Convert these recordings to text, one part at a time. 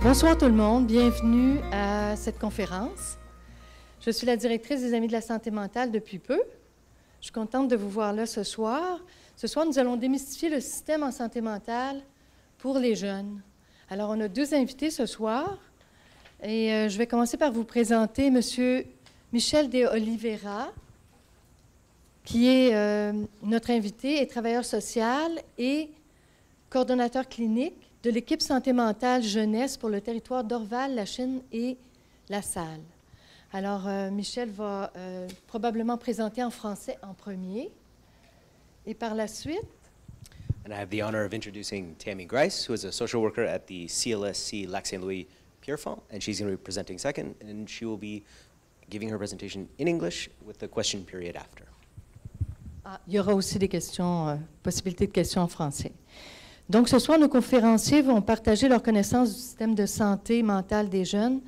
Bonsoir tout le monde, bienvenue à cette conférence. Je suis la directrice des Amis de la santé mentale depuis peu. Je suis contente de vous voir là ce soir. Ce soir, nous allons démystifier le système en santé mentale pour les jeunes. Alors, on a deux invités ce soir et je vais commencer par vous présenter M. Michel de Oliveira, qui est notre invité, est travailleur social et coordonnateur clinique de l'équipe santé mentale jeunesse pour le territoire d'Orval, La Chine et La Salle. Alors, Michel va probablement présenter en français en premier. Et par la suite... And I have the honor of introducing Tammy Grice, who is a social worker at the CLSC Lac St. Louis Pierrefonds, and she's going to be presenting second, and she will be giving her presentation in English with the question period after. Ah, il y aura aussi des questions, possibilités de questions en français. Donc, ce soir, nos conférenciers vont partager leur connaissance du système de santé mentale des jeunes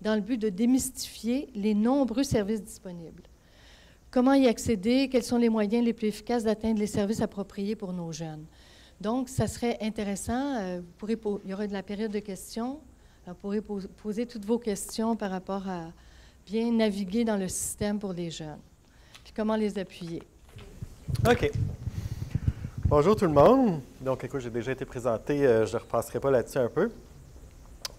dans le but de démystifier les nombreux services disponibles. Comment y accéder? Quels sont les moyens les plus efficaces d'atteindre les services appropriés pour nos jeunes? Donc, ça serait intéressant. Il y aura de la période de questions. Alors, vous pourrez poser toutes vos questions par rapport à bien naviguer dans le système pour les jeunes. Puis comment les appuyer? OK. Bonjour tout le monde. Donc, écoute, j'ai déjà été présenté, je ne repasserai pas là-dessus un peu.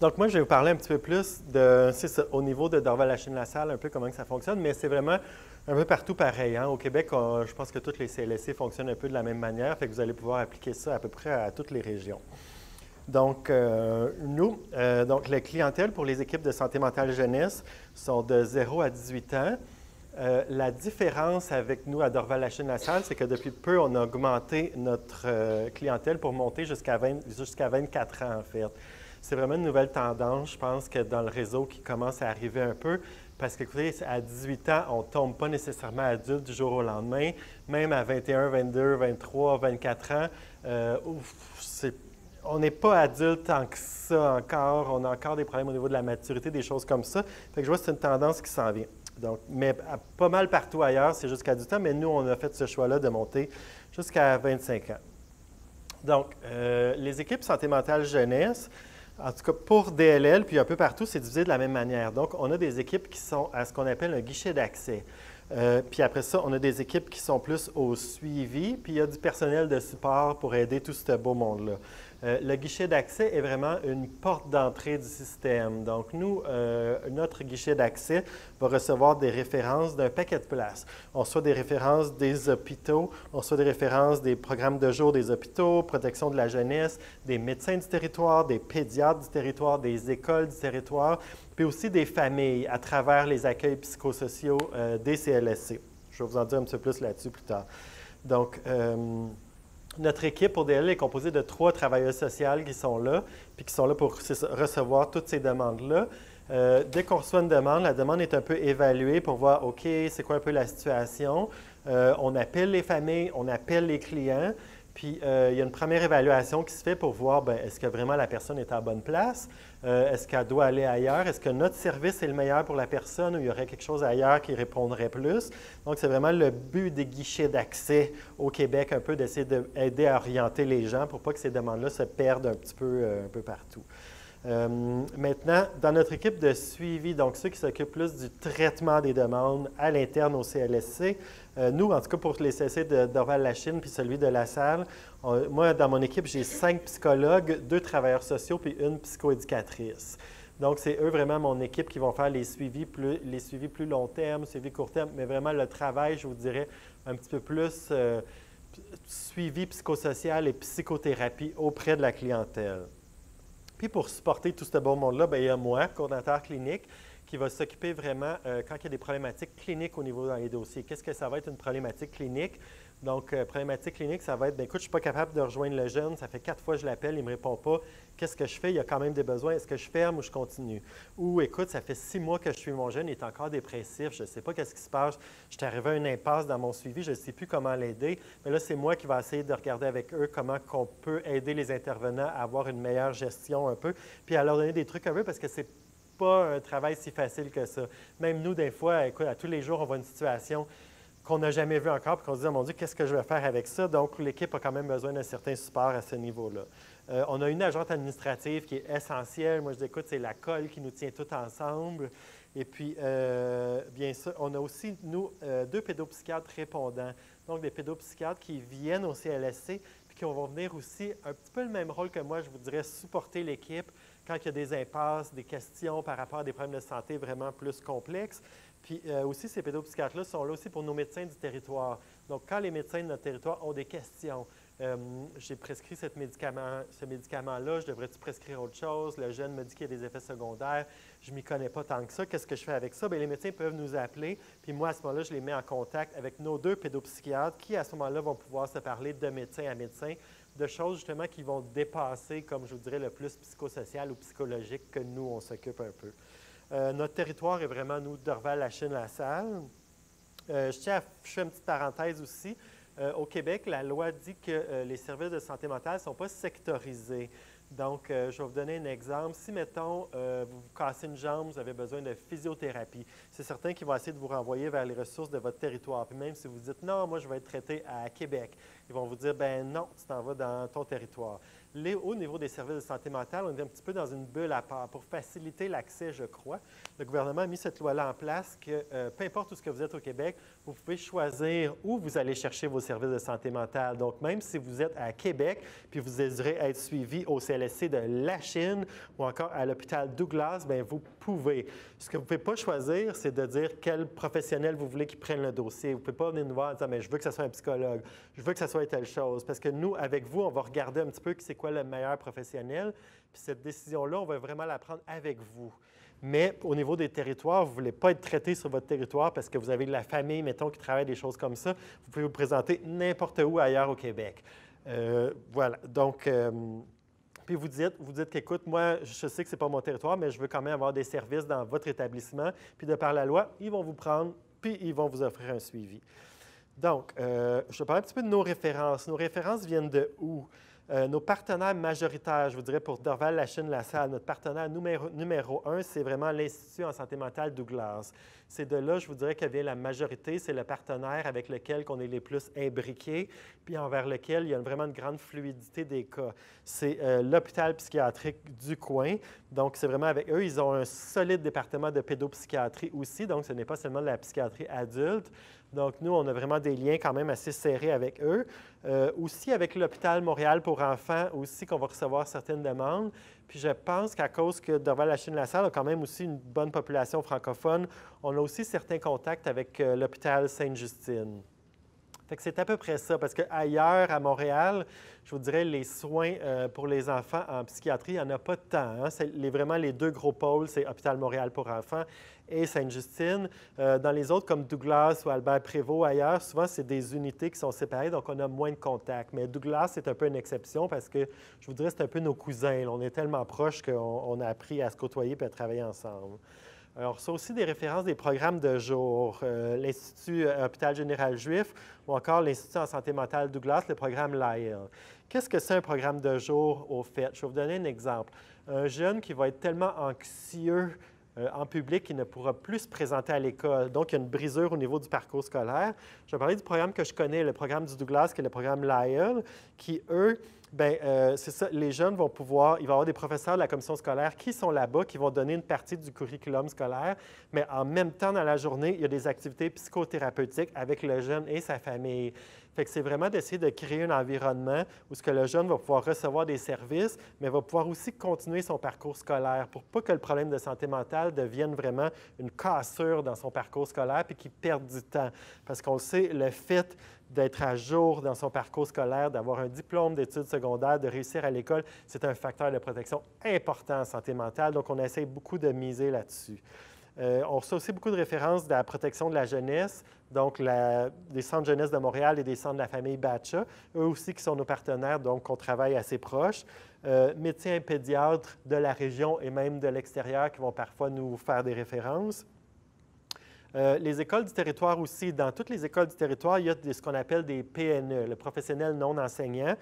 Donc, moi, je vais vous parler un petit peu plus de, c'est ça, au niveau de Dorval-Lachine-la-Salle, un peu comment que ça fonctionne, mais c'est vraiment un peu partout pareil. Hein. Au Québec, je pense que toutes les CLSC fonctionnent un peu de la même manière, fait que vous allez pouvoir appliquer ça à peu près à toutes les régions. Donc, donc la clientèle pour les équipes de santé mentale jeunesse sont de 0 à 18 ans. La différence avec nous à Dorval-Lachine-la-Salle, c'est que depuis peu, on a augmenté notre clientèle pour monter jusqu'à 24 ans, en fait. C'est vraiment une nouvelle tendance, je pense, que dans le réseau qui commence à arriver un peu, parce que, écoutez, à 18 ans, on ne tombe pas nécessairement adulte du jour au lendemain. Même à 21, 22, 23, 24 ans, on n'est pas adulte tant que ça encore. On a encore des problèmes au niveau de la maturité, des choses comme ça. Fait que je vois que c'est une tendance qui s'en vient. Donc, mais pas mal partout ailleurs, c'est jusqu'à 18 ans, mais nous, on a fait ce choix-là de monter jusqu'à 25 ans. Donc, les équipes santé mentale jeunesse, en tout cas pour DLL, puis un peu partout, c'est divisé de la même manière. Donc, on a des équipes qui sont à ce qu'on appelle un guichet d'accès. Puis après ça, on a des équipes qui sont plus au suivi, puis il y a du personnel de support pour aider tout ce beau monde-là. Le guichet d'accès est vraiment une porte d'entrée du système. Donc, nous, notre guichet d'accès va recevoir des références d'un paquet de places. On reçoit des références des hôpitaux, on reçoit des références des programmes de jour des hôpitaux, protection de la jeunesse, des médecins du territoire, des pédiatres du territoire, des écoles du territoire, puis aussi des familles à travers les accueils psychosociaux des CLSC. Je vais vous en dire un petit peu plus là-dessus plus tard. Donc, notre équipe pour DLL est composée de 3 travailleurs sociaux qui sont là, puis qui sont là pour recevoir toutes ces demandes-là. Dès qu'on reçoit une demande, la demande est un peu évaluée pour voir, OK, c'est quoi un peu la situation. On appelle les familles, on appelle les clients, puis il y a une première évaluation qui se fait pour voir, bien, est-ce que vraiment la personne est à la bonne place? Est-ce qu'elle doit aller ailleurs? Est-ce que notre service est le meilleur pour la personne ou il y aurait quelque chose ailleurs qui répondrait plus? Donc, c'est vraiment le but des guichets d'accès au Québec, un peu d'essayer d'aider à orienter les gens pour pas que ces demandes-là se perdent un petit peu, un peu partout. Maintenant, dans notre équipe de suivi, donc ceux qui s'occupent plus du traitement des demandes à l'interne au CLSC, nous, en tout cas pour les CLSC d'Orval-Lachine puis celui de La Salle, moi, dans mon équipe, j'ai 5 psychologues, 2 travailleurs sociaux puis 1 psychoéducatrice. Donc, c'est eux vraiment mon équipe qui vont faire les suivis plus long terme, suivis court terme, mais vraiment le travail, je vous dirais, un petit peu plus suivi psychosocial et psychothérapie auprès de la clientèle. Puis pour supporter tout ce beau monde-là, bien, il y a moi, coordonnateur clinique, qui va s'occuper vraiment quand il y a des problématiques cliniques au niveau dans les dossiers. Qu'est-ce que ça va être une problématique clinique? Donc, problématique clinique, ça va être, bien, écoute, je ne suis pas capable de rejoindre le jeune, ça fait 4 fois que je l'appelle, il ne me répond pas. Qu'est-ce que je fais? Il y a quand même des besoins. Est-ce que je ferme ou je continue? Ou, écoute, ça fait 6 mois que je suis mon jeune, il est encore dépressif, je ne sais pas qu'est-ce qui se passe. Je suis arrivé à une impasse dans mon suivi, je ne sais plus comment l'aider. Mais là, c'est moi qui vais essayer de regarder avec eux comment on peut aider les intervenants à avoir une meilleure gestion un peu, puis à leur donner des trucs un peu parce que c'est pas un travail si facile que ça. Même nous, des fois, écoute, à tous les jours, on voit une situation qu'on n'a jamais vue encore, puis qu'on se dit, oh mon Dieu, qu'est-ce que je vais faire avec ça? Donc, l'équipe a quand même besoin d'un certain support à ce niveau-là. On a une agente administrative qui est essentielle. Moi, je dis, écoute, c'est la colle qui nous tient tous ensemble. Et puis, bien sûr, on a aussi, nous, 2 pédopsychiatres répondants. Donc, des pédopsychiatres qui viennent au CLSC puis qui vont venir aussi, un petit peu le même rôle que moi, je vous dirais, supporter l'équipe quand il y a des impasses, des questions par rapport à des problèmes de santé vraiment plus complexes. Puis aussi, ces pédopsychiatres-là sont là aussi pour nos médecins du territoire. Donc, quand les médecins de notre territoire ont des questions, j'ai prescrit ce médicament-là, je devrais-tu prescrire autre chose? Le jeune me dit qu'il y a des effets secondaires, je ne m'y connais pas tant que ça, qu'est-ce que je fais avec ça? Bien, les médecins peuvent nous appeler, puis moi, à ce moment-là, je les mets en contact avec nos 2 pédopsychiatres qui, à ce moment-là, vont pouvoir se parler de médecin à médecin, de choses justement qui vont dépasser, comme je vous dirais, le plus psychosocial ou psychologique que nous, on s'occupe un peu. Notre territoire est vraiment, nous, Dorval-Lachine-LaSalle. Je fais une petite parenthèse aussi. Au Québec, la loi dit que les services de santé mentale ne sont pas sectorisés. Donc, je vais vous donner un exemple. Si, mettons, vous vous cassez une jambe, vous avez besoin de physiothérapie, c'est certain qu'ils vont essayer de vous renvoyer vers les ressources de votre territoire. Puis même si vous dites « Non, moi, je vais être traité à Québec », ils vont vous dire « Ben non, tu t'en vas dans ton territoire ». Au niveau des services de santé mentale, on est un petit peu dans une bulle à part. Pour faciliter l'accès, je crois, le gouvernement a mis cette loi-là en place que peu importe où ce que vous êtes au Québec, vous pouvez choisir où vous allez chercher vos services de santé mentale. Donc, même si vous êtes à Québec puis vous désirez être suivi au CLSC de Lachine ou encore à l'hôpital Douglas, bien, vous pouvez. Ce que vous ne pouvez pas choisir, c'est de dire quel professionnel vous voulez qui prenne le dossier. Vous ne pouvez pas venir nous voir et dire « Mais je veux que ce soit un psychologue, je veux que ce soit telle chose ». Parce que nous, avec vous, on va regarder un petit peu c'est quoi le meilleur professionnel. Puis cette décision-là, on va vraiment la prendre avec vous. Mais au niveau des territoires, vous ne voulez pas être traité sur votre territoire parce que vous avez de la famille, mettons, qui travaille des choses comme ça. Vous pouvez vous présenter n'importe où ailleurs au Québec. Voilà. Donc, puis vous dites qu'écoute, moi, je sais que ce n'est pas mon territoire, mais je veux quand même avoir des services dans votre établissement. Puis de par la loi, ils vont vous prendre, puis ils vont vous offrir un suivi. Donc, je vais parler un petit peu de nos références. Nos références viennent de où? Nos partenaires majoritaires, je vous dirais pour Dorval-Lachine-LaSalle, notre partenaire numéro 1, c'est vraiment l'Institut en santé mentale Douglas. C'est de là, je vous dirais, que vient la majorité. C'est le partenaire avec lequel on est les plus imbriqués, puis envers lequel il y a vraiment une grande fluidité des cas. C'est l'hôpital psychiatrique du coin. Donc, c'est vraiment avec eux. Ils ont un solide département de pédopsychiatrie aussi, donc ce n'est pas seulement de la psychiatrie adulte. Donc, nous, on a vraiment des liens quand même assez serrés avec eux. Aussi avec l'hôpital Montréal pour enfants, aussi qu'on va recevoir certaines demandes. Puis je pense qu'à cause que Dorval-Lachine-LaSalle a quand même aussi une bonne population francophone, on a aussi certains contacts avec l'hôpital Sainte-Justine. Fait que c'est à peu près ça, parce qu'ailleurs, à Montréal, je vous dirais, les soins pour les enfants en psychiatrie, il n'y en a pas de temps. Hein? C'est vraiment les 2 gros pôles, c'est Hôpital Montréal pour enfants et Sainte-Justine. Dans les autres, comme Douglas ou Albert-Prévost, ailleurs, souvent, c'est des unités qui sont séparées, donc on a moins de contacts. Mais Douglas, c'est un peu une exception parce que, je vous dirais, c'est un peu nos cousins. Là. On est tellement proches qu'on a appris à se côtoyer et à travailler ensemble. Alors, c'est aussi des références des programmes de jour, l'Institut Hôpital Général Juif ou encore l'Institut en santé mentale Douglas, le programme Lyle. Qu'est-ce que c'est un programme de jour au fait? Je vais vous donner un exemple. Un jeune qui va être tellement anxieux en public qu'il ne pourra plus se présenter à l'école. Donc, il y a une brisure au niveau du parcours scolaire. Je vais parler du programme que je connais, le programme du Douglas, qui est le programme Lyle, qui, eux, bien, c'est ça, les jeunes vont pouvoir, il va y avoir des professeurs de la commission scolaire qui sont là-bas, qui vont donner une partie du curriculum scolaire, mais en même temps, dans la journée, il y a des activités psychothérapeutiques avec le jeune et sa famille. Fait que c'est vraiment d'essayer de créer un environnement où ce que le jeune va pouvoir recevoir des services, mais va pouvoir aussi continuer son parcours scolaire pour pas que le problème de santé mentale devienne vraiment une cassure dans son parcours scolaire puis qu'il perde du temps. Parce qu'on le sait, le fait d'être à jour dans son parcours scolaire, d'avoir un diplôme d'études secondaires, de réussir à l'école, c'est un facteur de protection important en santé mentale. Donc, on essaie beaucoup de miser là-dessus. On reçoit aussi beaucoup de références de la protection de la jeunesse, donc des centres jeunesse de Montréal et des centres de la famille Batcha, eux aussi qui sont nos partenaires, donc on travaille assez proche. Médecins et pédiatres de la région et même de l'extérieur qui vont parfois nous faire des références. Les écoles du territoire aussi. Dans toutes les écoles du territoire, il y a ce qu'on appelle des PNE, le professionnel non enseignant,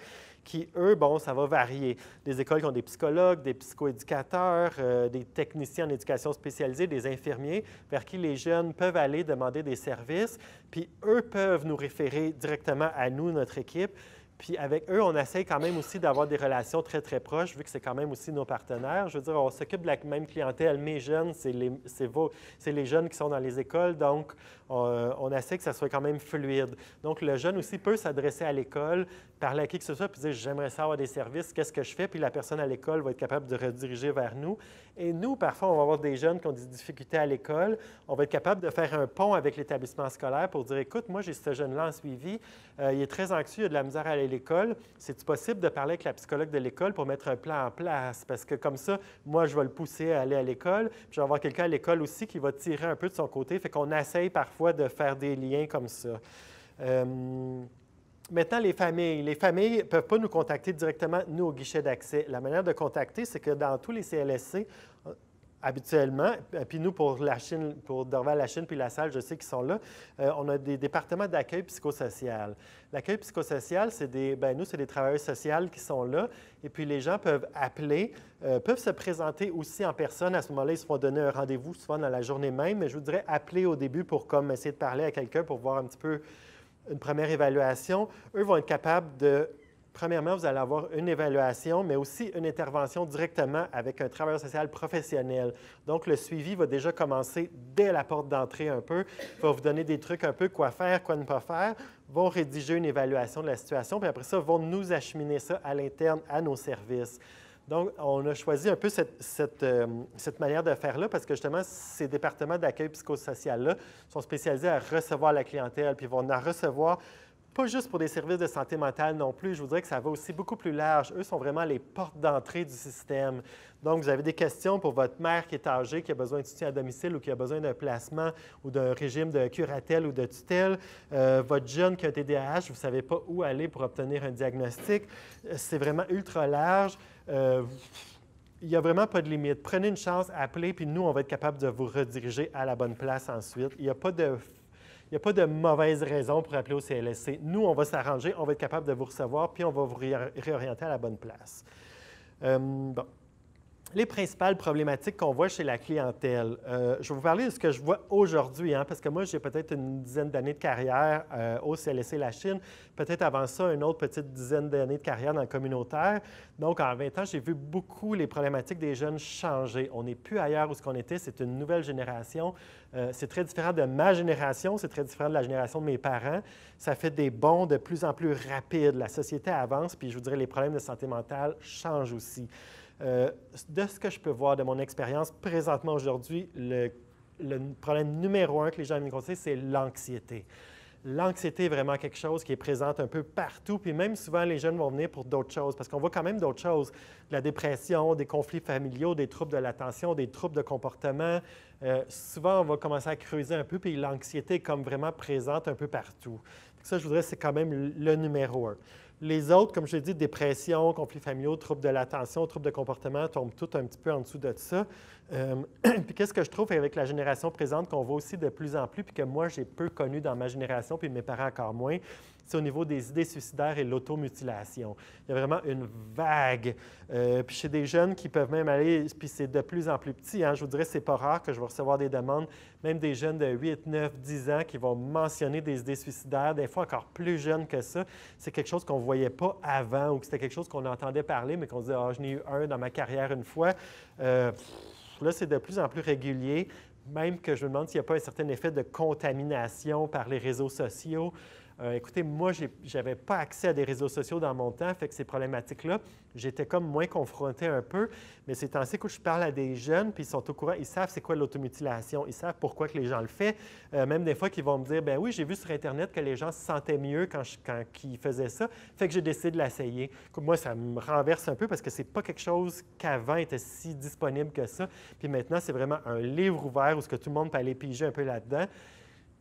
qui, eux, bon, ça va varier. Des écoles qui ont des psychologues, des psychoéducateurs, des techniciens en éducation spécialisée, des infirmiers, vers qui les jeunes peuvent aller demander des services, puis eux peuvent nous référer directement à nous, notre équipe. Puis avec eux, on essaie quand même aussi d'avoir des relations très, très proches, vu que c'est quand même aussi nos partenaires. Je veux dire, on s'occupe de la même clientèle. Mes jeunes, c'est les jeunes qui sont dans les écoles, donc on essaie que ça soit quand même fluide. Donc, le jeune aussi peut s'adresser à l'école, parler à qui que ce soit, puis dire « j'aimerais ça avoir des services, qu'est-ce que je fais? » Puis la personne à l'école va être capable de rediriger vers nous. Et nous, parfois, on va avoir des jeunes qui ont des difficultés à l'école. On va être capable de faire un pont avec l'établissement scolaire pour dire « écoute, moi, j'ai ce jeune-là en suivi, il est très anxieux, il a de la misère à aller à l'école. C'est-tu possible de parler avec la psychologue de l'école pour mettre un plan en place? Parce que comme ça, moi, je vais le pousser à aller à l'école, puis je vais avoir quelqu'un à l'école aussi qui va tirer un peu de son côté. » Fait qu'on essaye parfois de faire des liens comme ça. Maintenant, les familles ne peuvent pas nous contacter directement, nous, au guichet d'accès. La manière de contacter, c'est que dans tous les CLSC, habituellement, puis nous, pour la Chine, pour Dorval-Lachine puis La Salle, je sais qu'ils sont là, on a des départements d'accueil psychosocial. L'accueil psychosocial, c'est nous, c'est des travailleurs sociaux qui sont là, et puis les gens peuvent appeler, peuvent se présenter aussi en personne. À ce moment-là, ils se font donner un rendez-vous, souvent dans la journée même, mais je vous dirais appeler au début pour comme essayer de parler à quelqu'un pour voir un petit peu une première évaluation. Eux vont être capables de... Premièrement, vous allez avoir une évaluation, mais aussi une intervention directement avec un travailleur social professionnel. Donc, le suivi va déjà commencer dès la porte d'entrée un peu. Il va vous donner des trucs un peu quoi faire, quoi ne pas faire, vont rédiger une évaluation de la situation, puis après ça, vont nous acheminer ça à l'interne, à nos services. Donc, on a choisi un peu cette manière de faire-là parce que justement, ces départements d'accueil psychosocial-là sont spécialisés à recevoir la clientèle, puis ils vont en recevoir pas juste pour des services de santé mentale non plus. Je vous dirais que ça va aussi beaucoup plus large. Eux sont vraiment les portes d'entrée du système. Donc, vous avez des questions pour votre mère qui est âgée, qui a besoin de soutien à domicile ou qui a besoin d'un placement ou d'un régime de curatelle ou de tutelle. Votre jeune qui a un TDAH, vous ne savez pas où aller pour obtenir un diagnostic. C'est vraiment ultra large. Il n'y a vraiment pas de limite. Prenez une chance, appelez, puis nous, on va être capable de vous rediriger à la bonne place ensuite. Il n'y a pas de mauvaise raison pour appeler au CLSC. Nous, on va s'arranger, on va être capable de vous recevoir, puis on va vous réorienter à la bonne place. Bon. Les principales problématiques qu'on voit chez la clientèle. Je vais vous parler de ce que je vois aujourd'hui, parce que moi, j'ai peut-être une dizaine d'années de carrière au CLSC La Chine, peut-être avant ça, une autre petite dizaine d'années de carrière dans le communautaire. Donc, en 20 ans, j'ai vu beaucoup les problématiques des jeunes changer. On n'est plus ailleurs où ce qu'on était, c'est une nouvelle génération. C'est très différent de ma génération, c'est très différent de la génération de mes parents. Ça fait des bonds de plus en plus rapides. La société avance, puis je vous dirais, les problèmes de santé mentale changent aussi. De ce que je peux voir de mon expérience présentement aujourd'hui, le problème numéro un que les gens me conseillent, c'est l'anxiété. L'anxiété est vraiment quelque chose qui est présente un peu partout, puis même souvent, les jeunes vont venir pour d'autres choses, parce qu'on voit quand même d'autres choses, de la dépression, des conflits familiaux, des troubles de l'attention, des troubles de comportement. Souvent, on va commencer à creuser un peu, puis l'anxiété est comme vraiment présente un peu partout. Ça, je voudrais, c'est quand même le numéro un. Les autres, comme je l'ai dit, dépression, conflits familiaux, troubles de l'attention, troubles de comportement, tombent tous un petit peu en dessous de ça. Puis qu'est-ce que je trouve avec la génération présente qu'on voit aussi de plus en plus, puis que moi, j'ai peu connu dans ma génération, puis mes parents encore moins, c'est au niveau des idées suicidaires et l'automutilation. Il y a vraiment une vague. Puis chez des jeunes qui peuvent même aller, puis c'est de plus en plus petit, je vous dirais, c'est pas rare que je vais recevoir des demandes, même des jeunes de 8, 9, 10 ans qui vont mentionner des idées suicidaires, des fois encore plus jeunes que ça. C'est quelque chose qu'on ne voyait pas avant ou que c'était quelque chose qu'on entendait parler, mais qu'on disait « Ah, j'en ai eu un dans ma carrière une fois. » Là, c'est de plus en plus régulier, même que je me demande s'il n'y a pas un certain effet de contamination par les réseaux sociaux. Écoutez, moi, je n'avais pas accès à des réseaux sociaux dans mon temps, fait que ces problématiques-là, j'étais comme moins confronté un peu, mais c'est en ce que je parle à des jeunes, puis ils sont au courant, ils savent c'est quoi l'automutilation, ils savent pourquoi que les gens le font. Même des fois qu'ils vont me dire, ben oui, j'ai vu sur Internet que les gens se sentaient mieux quand ils faisaient ça, fait que j'ai décidé de l'essayer. Moi, ça me renverse un peu parce que c'est pas quelque chose qu'avant était si disponible que ça, puis maintenant, c'est vraiment un livre ouvert où ce que tout le monde peut aller piger un peu là-dedans.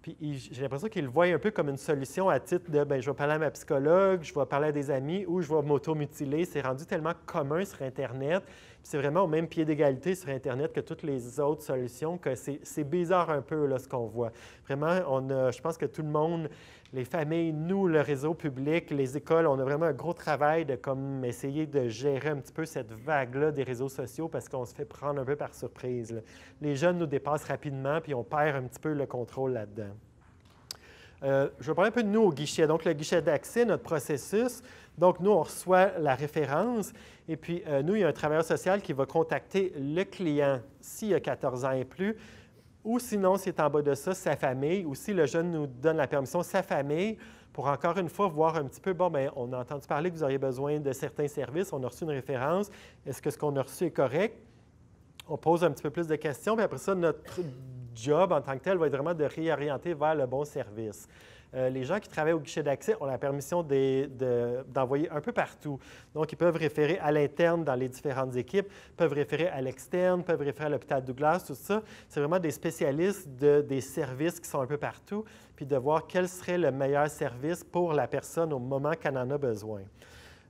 Puis j'ai l'impression qu'ils le voient un peu comme une solution à titre de « je vais parler à ma psychologue, je vais parler à des amis ou je vais m'automutiler ». C'est rendu tellement commun sur Internet, puis c'est vraiment au même pied d'égalité sur Internet que toutes les autres solutions que c'est bizarre un peu là, ce qu'on voit. Vraiment, je pense que tout le monde, les familles, nous, le réseau public, les écoles, on a vraiment un gros travail de comme essayer de gérer un petit peu cette vague-là des réseaux sociaux parce qu'on se fait prendre un peu par surprise, là. Les jeunes nous dépassent rapidement puis on perd un petit peu le contrôle là-dedans. Je vais parler un peu de nous au guichet. Donc, le guichet d'accès, notre processus. Donc, nous, on reçoit la référence. Et puis, nous, il y a un travailleur social qui va contacter le client s'il a 14 ans et plus, ou sinon, s'il est en bas de ça, sa famille, ou si le jeune nous donne la permission, sa famille, pour encore une fois voir un petit peu, bon, bien, on a entendu parler que vous auriez besoin de certains services, on a reçu une référence, est-ce que ce qu'on a reçu est correct? On pose un petit peu plus de questions, puis après ça, notre job en tant que tel va être vraiment de réorienter vers le bon service. Les gens qui travaillent au guichet d'accès ont la permission d'envoyer un peu partout. Donc, ils peuvent référer à l'interne dans les différentes équipes, peuvent référer à l'externe, peuvent référer à l'hôpital Douglas, tout ça. C'est vraiment des spécialistes des services qui sont un peu partout, puis de voir quel serait le meilleur service pour la personne au moment qu'elle en a besoin.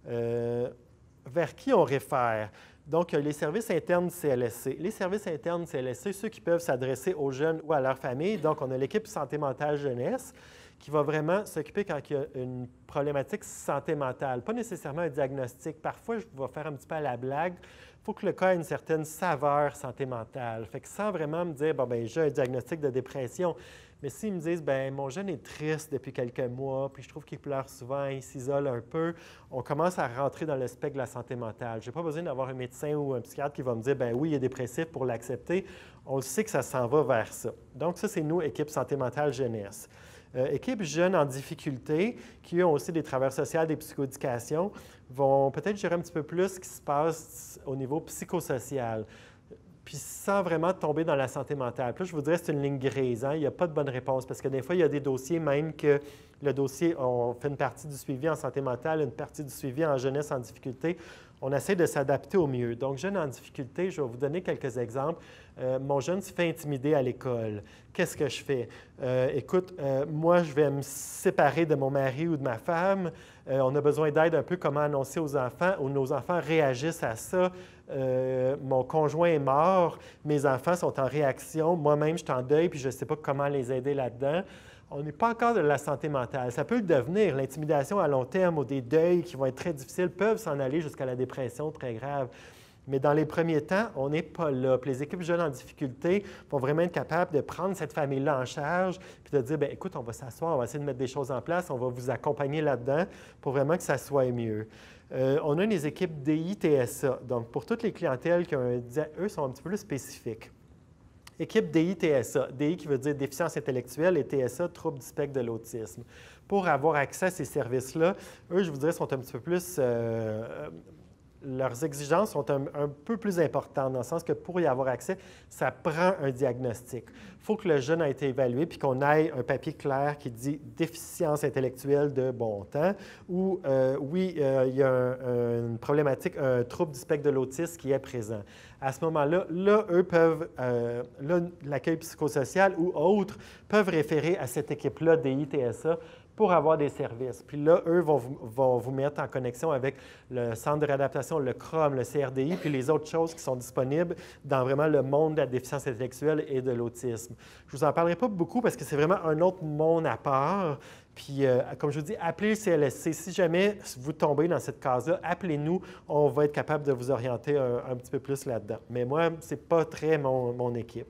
Vers qui on réfère? Donc, les services internes CLSC. Les services internes CLSC, ceux qui peuvent s'adresser aux jeunes ou à leur famille. Donc, on a l'équipe santé mentale jeunesse qui va vraiment s'occuper quand il y a une problématique santé mentale. Pas nécessairement un diagnostic. Parfois, je vais faire un petit peu à la blague. Il faut que le cas ait une certaine saveur santé mentale. Fait que sans vraiment me dire, bon, bien, j'ai un diagnostic de dépression. Mais s'ils me disent, bien, mon jeune est triste depuis quelques mois, puis je trouve qu'il pleure souvent, il s'isole un peu, on commence à rentrer dans le spectre de la santé mentale. Je n'ai pas besoin d'avoir un médecin ou un psychiatre qui va me dire, bien oui, il est dépressif pour l'accepter. On le sait que ça s'en va vers ça. Donc, ça, c'est nous, équipe santé mentale jeunesse. Équipe jeunes en difficulté, qui ont aussi des travailleurs sociaux, des psychoéducations, vont peut-être gérer un petit peu plus ce qui se passe au niveau psychosocial, puis sans vraiment tomber dans la santé mentale. Puis là, je vous dirais, c'est une ligne grise. Hein? Il n'y a pas de bonne réponse, parce que des fois, il y a des dossiers, même que le dossier, on fait une partie du suivi en santé mentale, une partie du suivi en jeunesse en difficulté. On essaie de s'adapter au mieux. Donc, jeunes en difficulté, je vais vous donner quelques exemples. Mon jeune se fait intimider à l'école. Qu'est-ce que je fais? Écoute, moi, je vais me séparer de mon mari ou de ma femme. On a besoin d'aide un peu comment annoncer aux enfants, ou nos enfants réagissent à ça. Mon conjoint est mort, mes enfants sont en réaction, moi-même, je suis en deuil, puis je ne sais pas comment les aider là-dedans. On n'est pas encore de la santé mentale. Ça peut le devenir. L'intimidation à long terme ou des deuils qui vont être très difficiles peuvent s'en aller jusqu'à la dépression très grave. Mais dans les premiers temps, on n'est pas là. Puis les équipes jeunes en difficulté vont vraiment être capables de prendre cette famille-là en charge puis de dire, bien, écoute, on va s'asseoir, on va essayer de mettre des choses en place, on va vous accompagner là-dedans pour vraiment que ça soit mieux. On a des équipes DI-TSA. Donc, pour toutes les clientèles qui ont eux sont un petit peu plus spécifiques. Équipe DI-TSA. DI qui veut dire déficience intellectuelle et TSA, trouble du spectre de l'autisme. Pour avoir accès à ces services-là, eux, je vous dirais, sont un petit peu plus... leurs exigences sont un peu plus importantes, dans le sens que pour y avoir accès, ça prend un diagnostic. Il faut que le jeune ait été évalué puis qu'on ait un papier clair qui dit déficience intellectuelle de bon temps ou oui, il y a une problématique, un trouble du spectre de l'autisme qui est présent. À ce moment-là, eux peuvent, l'accueil psychosocial ou autres peuvent référer à cette équipe-là DI-TSA pour avoir des services. Puis là, eux vont vous mettre en connexion avec le centre de réadaptation, le CROM, le CRDI, puis les autres choses qui sont disponibles dans vraiment le monde de la déficience intellectuelle et de l'autisme. Je ne vous en parlerai pas beaucoup parce que c'est vraiment un autre monde à part. Puis, comme je vous dis, appelez le CLSC. Si jamais vous tombez dans cette case-là, appelez-nous. On va être capable de vous orienter un petit peu plus là-dedans. Mais moi, ce n'est pas très mon équipe.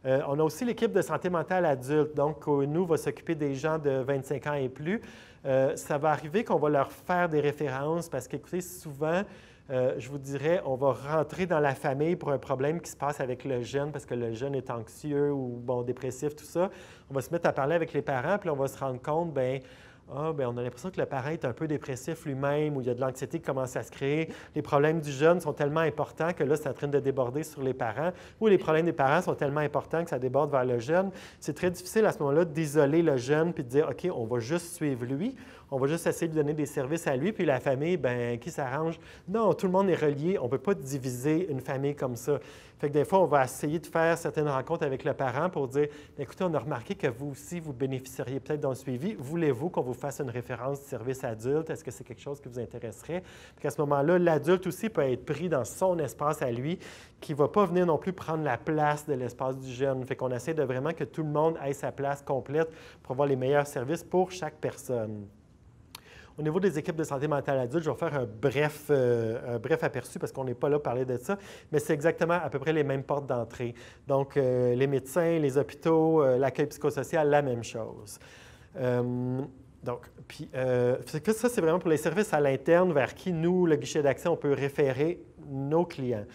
On a aussi l'équipe de santé mentale adulte. Donc, nous, va s'occuper des gens de 25 ans et plus. Ça va arriver qu'on va leur faire des références parce qu'écoutez, souvent, je vous dirais, on va rentrer dans la famille pour un problème qui se passe avec le jeune parce que le jeune est anxieux ou dépressif, tout ça. On va se mettre à parler avec les parents, puis on va se rendre compte, bien, on a l'impression que le parent est un peu dépressif lui-même ou il y a de l'anxiété qui commence à se créer. Les problèmes du jeune sont tellement importants que là, c'est en train de déborder sur les parents ou les problèmes des parents sont tellement importants que ça déborde vers le jeune. C'est très difficile à ce moment-là d'isoler le jeune puis de dire, OK, on va juste suivre lui. On va juste essayer de donner des services à lui, puis la famille, bien, qui s'arrange? Non, tout le monde est relié. On ne peut pas diviser une famille comme ça. Fait que des fois, on va essayer de faire certaines rencontres avec le parent pour dire, écoutez, on a remarqué que vous aussi, vous bénéficieriez peut-être d'un suivi. Voulez-vous qu'on vous fasse une référence de service adulte? Est-ce que c'est quelque chose qui vous intéresserait? Puis à ce moment-là, l'adulte aussi peut être pris dans son espace à lui, qui ne va pas venir non plus prendre la place de l'espace du jeune. Fait qu'on essaie de vraiment que tout le monde ait sa place complète pour avoir les meilleurs services pour chaque personne. Au niveau des équipes de santé mentale adulte, je vais faire un bref aperçu parce qu'on n'est pas là pour parler de ça, mais c'est exactement à peu près les mêmes portes d'entrée. Donc, les médecins, les hôpitaux, l'accueil psychosocial, la même chose. Ça, c'est vraiment pour les services à l'interne vers qui nous, le guichet d'accès, on peut référer nos clients.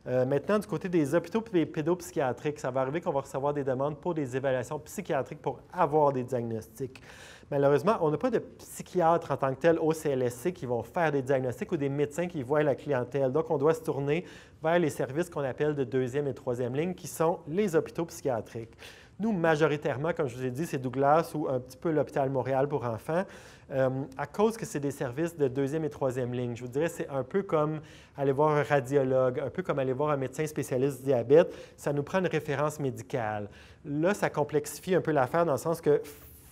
Maintenant, du côté des hôpitaux et des pédopsychiatriques, ça va arriver qu'on va recevoir des demandes pour des évaluations psychiatriques pour avoir des diagnostics. Malheureusement, on n'a pas de psychiatres en tant que tel au CLSC qui vont faire des diagnostics ou des médecins qui voient la clientèle. Donc, on doit se tourner vers les services qu'on appelle de deuxième et troisième ligne, qui sont les hôpitaux psychiatriques. Nous, majoritairement, comme je vous ai dit, c'est Douglas ou un petit peu l'hôpital Montréal pour enfants, à cause que c'est des services de deuxième et troisième ligne. Je vous dirais, c'est un peu comme aller voir un radiologue, un peu comme aller voir un médecin spécialiste du diabète. Ça nous prend une référence médicale. Là, ça complexifie un peu l'affaire dans le sens que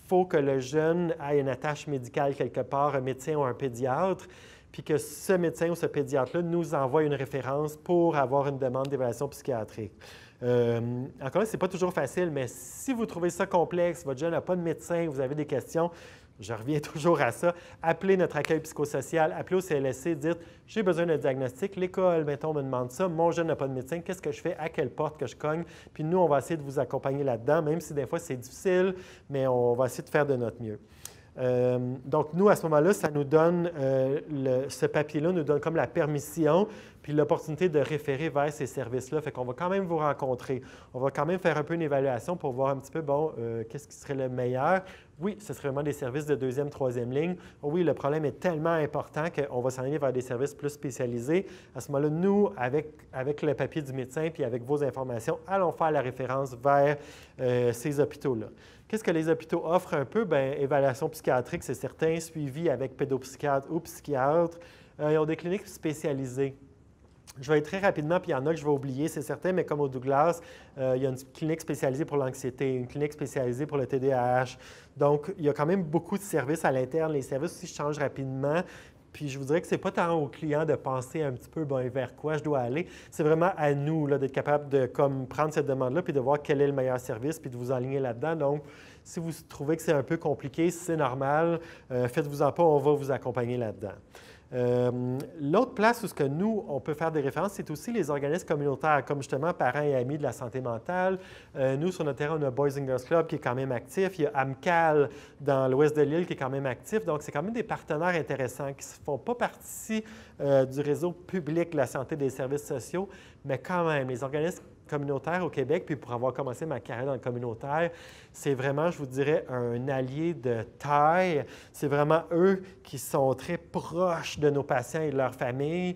faut que le jeune ait une attache médicale quelque part, un médecin ou un pédiatre, puis que ce médecin ou ce pédiatre-là nous envoie une référence pour avoir une demande d'évaluation psychiatrique. Encore là, ce n'est pas toujours facile, mais si vous trouvez ça complexe, votre jeune n'a pas de médecin, vous avez des questions, je reviens toujours à ça, appelez notre accueil psychosocial, appelez au CLSC, dites « J'ai besoin d'un diagnostic, l'école, mettons, me demande ça, mon jeune n'a pas de médecin, qu'est-ce que je fais, à quelle porte que je cogne? » Puis nous, on va essayer de vous accompagner là-dedans, même si des fois c'est difficile, mais on va essayer de faire de notre mieux. Donc, nous, à ce moment-là, ça nous donne, ce papier-là nous donne comme la permission puis l'opportunité de référer vers ces services-là. Fait qu'on va quand même vous rencontrer. On va quand même faire un peu une évaluation pour voir un petit peu, bon, qu'est-ce qui serait le meilleur. Oui, ce serait vraiment des services de deuxième, troisième ligne. Oh oui, le problème est tellement important qu'on va s'en aller vers des services plus spécialisés. À ce moment-là, nous, avec le papier du médecin puis avec vos informations, allons faire la référence vers ces hôpitaux-là. Qu'est-ce que les hôpitaux offrent un peu? Bien, évaluation psychiatrique, c'est certain, suivi avec pédopsychiatre ou psychiatre. Ils ont des cliniques spécialisées. Je vais aller très rapidement, puis il y en a que je vais oublier, c'est certain, mais comme au Douglas, il y a une clinique spécialisée pour l'anxiété, une clinique spécialisée pour le TDAH. Donc, il y a quand même beaucoup de services à l'interne. Les services aussi changent rapidement. Puis je vous dirais que ce n'est pas tant au client de penser un petit peu vers quoi je dois aller. C'est vraiment à nous d'être capable de prendre cette demande-là puis de voir quel est le meilleur service puis de vous enligner là-dedans. Donc, si vous trouvez que c'est un peu compliqué, c'est normal, faites-vous-en pas, on va vous accompagner là-dedans. L'autre place où ce que nous, on peut faire des références, c'est aussi les organismes communautaires, comme justement Parents et Amis de la santé mentale. Nous, sur notre terrain, on a Boys and Girls Club qui est quand même actif. Il y a AMCAL dans l'ouest de l'île qui est quand même actif. Donc, c'est quand même des partenaires intéressants qui ne font pas partie du réseau public de la santé des services sociaux, mais quand même, les organismes communautaire au Québec, puis pour avoir commencé ma carrière dans le communautaire, c'est vraiment, je vous dirais, un allié de taille. C'est vraiment eux qui sont très proches de nos patients et de leurs familles.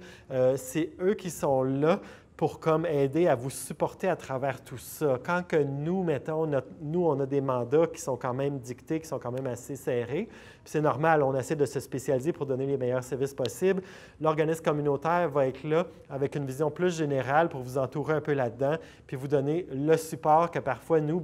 C'est eux qui sont là pour aider à vous supporter à travers tout ça. Quand que nous, mettons, nous, on a des mandats qui sont quand même dictés, qui sont quand même assez serrés, puis c'est normal, on essaie de se spécialiser pour donner les meilleurs services possibles. L'organisme communautaire va être là avec une vision plus générale pour vous entourer un peu là-dedans, puis vous donner le support que parfois, nous,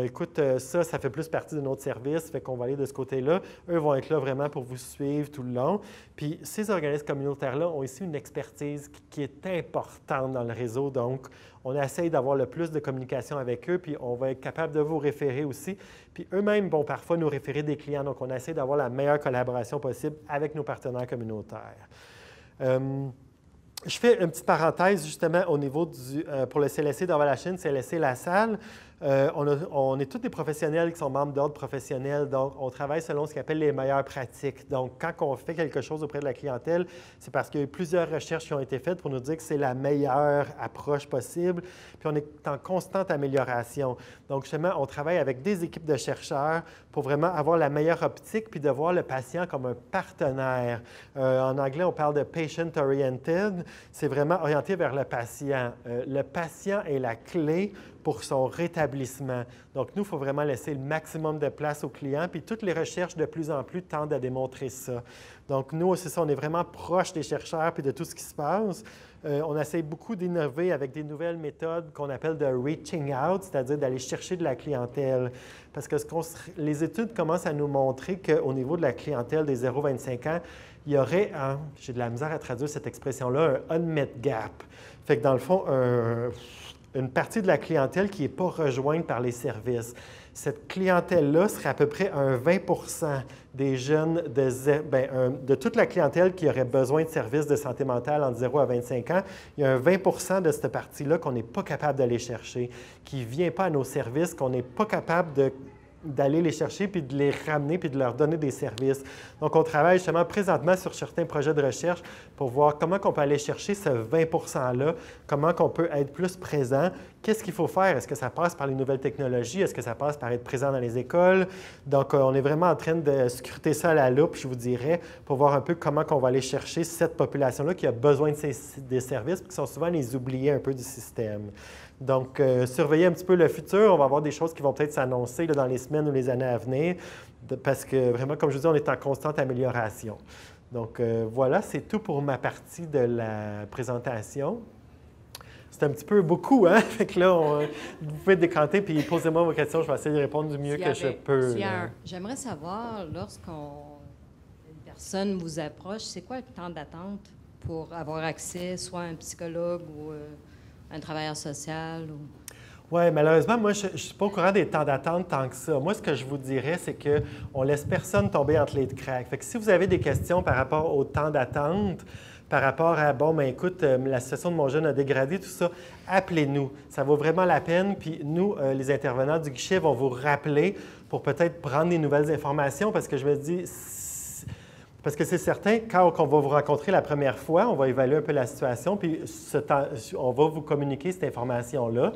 écoute, ça fait plus partie de notre service, fait qu'on va aller de ce côté-là. Eux vont être là vraiment pour vous suivre tout le long. Puis ces organismes communautaires-là ont ici une expertise qui est importante dans le réseau, donc on essaye d'avoir le plus de communication avec eux, puis on va être capable de vous référer aussi. Puis eux-mêmes vont parfois nous référer des clients, donc on essaie d'avoir la meilleure collaboration possible avec nos partenaires communautaires. Je fais une petite parenthèse justement au niveau pour le CLSC d'Orval-Lachine, CLSC La Salle. On est tous des professionnels qui sont membres d'ordre professionnel, donc on travaille selon ce qu'on appelle les meilleures pratiques. Donc, quand on fait quelque chose auprès de la clientèle, c'est parce qu'il y a eu plusieurs recherches qui ont été faites pour nous dire que c'est la meilleure approche possible, puis on est en constante amélioration. Donc, justement, on travaille avec des équipes de chercheurs pour vraiment avoir la meilleure optique, puis de voir le patient comme un partenaire. En anglais, on parle de patient-oriented, c'est vraiment orienté vers le patient. Le patient est la clé pour son rétablissement. Donc, nous, il faut vraiment laisser le maximum de place aux clients, puis toutes les recherches de plus en plus tendent à démontrer ça. Donc, nous, c'est ça, on est vraiment proche des chercheurs puis de tout ce qui se passe. On essaie beaucoup d'innover avec des nouvelles méthodes qu'on appelle de reaching out, c'est-à-dire d'aller chercher de la clientèle. Parce que les études commencent à nous montrer qu'au niveau de la clientèle des 0-25 ans, il y aurait, j'ai de la misère à traduire cette expression-là, un unmet gap. Fait que dans le fond, une partie de la clientèle qui n'est pas rejointe par les services. Cette clientèle-là serait à peu près un 20 des jeunes de toute la clientèle qui aurait besoin de services de santé mentale entre 0 à 25 ans. Il y a un 20 de cette partie-là qu'on n'est pas capable d'aller chercher, qui ne vient pas à nos services, qu'on n'est pas capable d'aller les chercher, puis de les ramener, puis de leur donner des services. Donc, on travaille justement présentement sur certains projets de recherche pour voir comment on peut aller chercher ce 20 %-là, comment on peut être plus présent. Qu'est-ce qu'il faut faire? Est-ce que ça passe par les nouvelles technologies? Est-ce que ça passe par être présent dans les écoles? Donc, on est vraiment en train de scruter ça à la loupe, je vous dirais, pour voir un peu comment on va aller chercher cette population-là qui a besoin des services, qui sont souvent les oubliés un peu du système. Donc, surveillez un petit peu le futur. On va avoir des choses qui vont peut-être s'annoncer dans les semaines ou les années à venir, parce que vraiment, comme je vous dis, on est en constante amélioration. Donc, voilà, c'est tout pour ma partie de la présentation. C'est un petit peu beaucoup, hein? Fait que là, vous pouvez décanter puis posez-moi vos questions. Je vais essayer de répondre du mieux que je peux. J'aimerais savoir, une personne vous approche, c'est quoi le temps d'attente pour avoir accès soit à un psychologue ou un travailleur social? Oui, malheureusement, moi, je ne suis pas au courant des temps d'attente tant que ça. Moi, ce que je vous dirais, c'est qu'on ne laisse personne tomber entre les cracks. Fait que si vous avez des questions par rapport au temps d'attente, par rapport à, bon, bien, écoute, la situation de mon jeune a dégradé, tout ça, appelez-nous. Ça vaut vraiment la peine. Puis nous, les intervenants du guichet vont vous rappeler pour peut-être prendre des nouvelles informations parce que je me dis, parce que c'est certain, quand on va vous rencontrer la première fois, on va évaluer un peu la situation, puis on va vous communiquer cette information-là.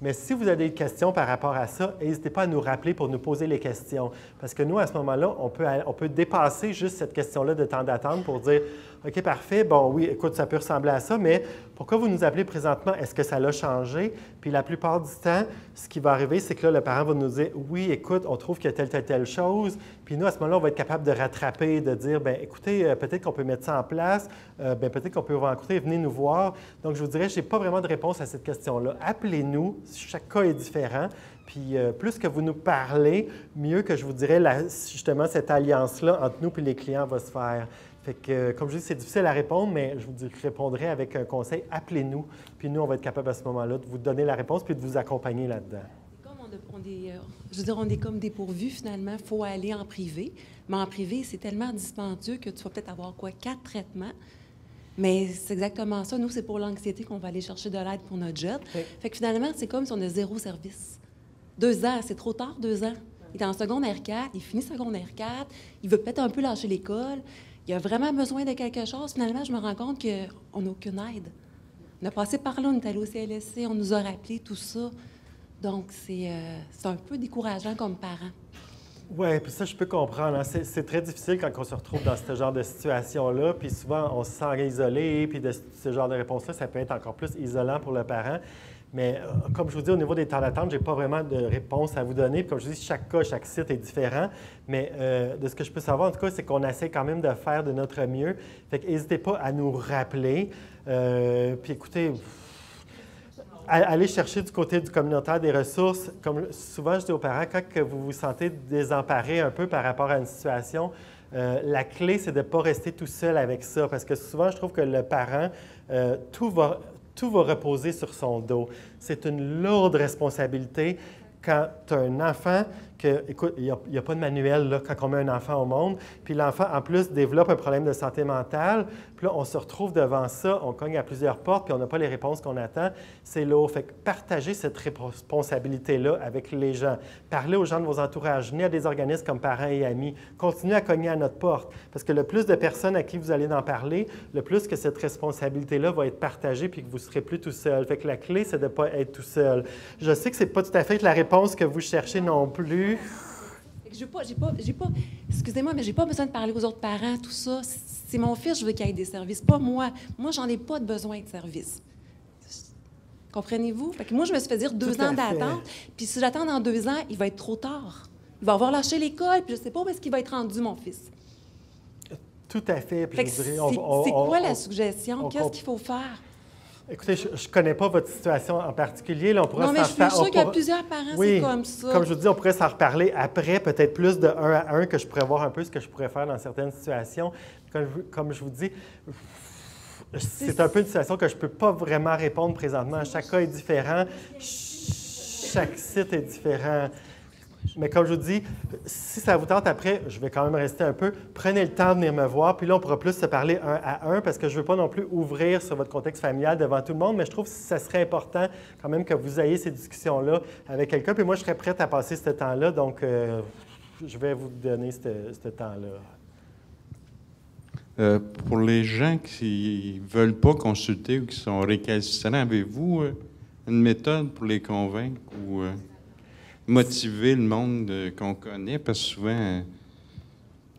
Mais si vous avez des questions par rapport à ça, n'hésitez pas à nous rappeler pour nous poser les questions. Parce que nous, à ce moment-là, on peut dépasser juste cette question-là de temps d'attente pour dire « OK, parfait, bon, oui, écoute, ça peut ressembler à ça, mais pourquoi vous nous appelez présentement? Est-ce que ça l'a changé? » Puis la plupart du temps, ce qui va arriver, c'est que là, le parent va nous dire « Oui, écoute, on trouve qu'il y a telle chose. » Puis nous, à ce moment-là, on va être capable de rattraper, de dire « Bien, écoutez, peut-être qu'on peut mettre ça en place, bien, peut-être qu'on peut vous rencontrer, venez nous voir. » Donc, je vous dirais, je n'ai pas vraiment de réponse à cette question-là. Appelez-nous. Chaque cas est différent. Puis plus que vous nous parlez, mieux que je vous dirais justement cette alliance-là entre nous et les clients va se faire. Fait que, comme je dis, c'est difficile à répondre, mais je vous répondrai avec un conseil. Appelez-nous, puis nous, on va être capable à ce moment-là de vous donner la réponse puis de vous accompagner là-dedans. On est comme dépourvus, finalement. Il faut aller en privé. Mais en privé, c'est tellement dispendieux que tu vas peut-être avoir 4 traitements. Mais c'est exactement ça. Nous, c'est pour l'anxiété qu'on va aller chercher de l'aide pour notre jeune. Oui. Fait que finalement, c'est comme si on a 0 service. 2 ans, c'est trop tard, 2 ans. Il est en secondaire 4, il finit secondaire 4, il veut peut-être un peu lâcher l'école. Il a vraiment besoin de quelque chose. Finalement, je me rends compte qu'on n'a aucune aide. On a passé par là, on est allé au CLSC, on nous a rappelé tout ça. Donc, c'est un peu décourageant comme parent. Oui, puis ça, je peux comprendre. Hein. C'est très difficile quand on se retrouve dans ce genre de situation-là. Puis souvent, on se sent isolé, puis de ce genre de réponse-là, ça peut être encore plus isolant pour le parent. Mais comme je vous dis, au niveau des temps d'attente, je n'ai pas vraiment de réponse à vous donner. Puis comme je vous dis, chaque cas, chaque site est différent. Mais de ce que je peux savoir, en tout cas, c'est qu'on essaie quand même de faire de notre mieux. Fait que n'hésitez pas à nous rappeler. Puis écoutez, allez chercher du côté du communautaire des ressources. Comme souvent, je dis aux parents, quand que vous vous sentez désemparé un peu par rapport à une situation, la clé, c'est de ne pas rester tout seul avec ça. Parce que souvent, je trouve que le parent, tout va reposer sur son dos. C'est une lourde responsabilité quand tu as un enfant écoute, il n'y a pas de manuel là, quand on met un enfant au monde, puis l'enfant, en plus, développe un problème de santé mentale, puis là, on se retrouve devant ça, on cogne à plusieurs portes, puis on n'a pas les réponses qu'on attend, c'est lourd. Fait que partagez cette responsabilité-là avec les gens. Parlez aux gens de vos entourages, venez à des organismes comme parents et amis, continuez à cogner à notre porte, parce que le plus de personnes à qui vous allez en parler, le plus que cette responsabilité-là va être partagée, puis que vous ne serez plus tout seul. Fait que la clé, c'est de ne pas être tout seul. Je sais que ce n'est pas tout à fait la réponse que vous cherchez non plus. Excusez-moi, mais j'ai pas besoin de parler aux autres parents, tout ça. C'est mon fils, je veux qu'il ait des services, pas moi. Moi, j'en ai pas de besoin de services. Comprenez-vous? Fait que moi, je me suis fait dire 2 ans d'attente, puis si j'attends dans 2 ans, il va être trop tard. Il va avoir lâché l'école, puis je sais pas où est-ce qu'il va être rendu, mon fils. Tout à fait. Puis c'est quoi la suggestion? Qu'est-ce qu'il faut faire? Écoutez, je ne connais pas votre situation en particulier. Là, on pourra non, mais je suis sûre qu'il y a plusieurs parents, c'est comme ça. Comme je vous dis, on pourrait s'en reparler après, peut-être plus de 1 à 1, que je pourrais voir un peu ce que je pourrais faire dans certaines situations. Comme je vous dis, c'est un peu une situation que je ne peux pas vraiment répondre présentement. Chaque cas est différent. Chaque site est différent. Mais comme je vous dis, si ça vous tente après, je vais quand même rester un peu. Prenez le temps de venir me voir, puis là, on pourra plus se parler un à un, parce que je ne veux pas non plus ouvrir sur votre contexte familial devant tout le monde, mais je trouve que ça serait important quand même que vous ayez ces discussions-là avec quelqu'un. Puis moi, je serais prête à passer ce temps-là, donc je vais vous donner ce temps-là. Pour les gens qui ne veulent pas consulter ou qui sont récalcitrants, avez-vous une méthode pour les convaincre ou motiver le monde qu'on connaît? Parce que souvent,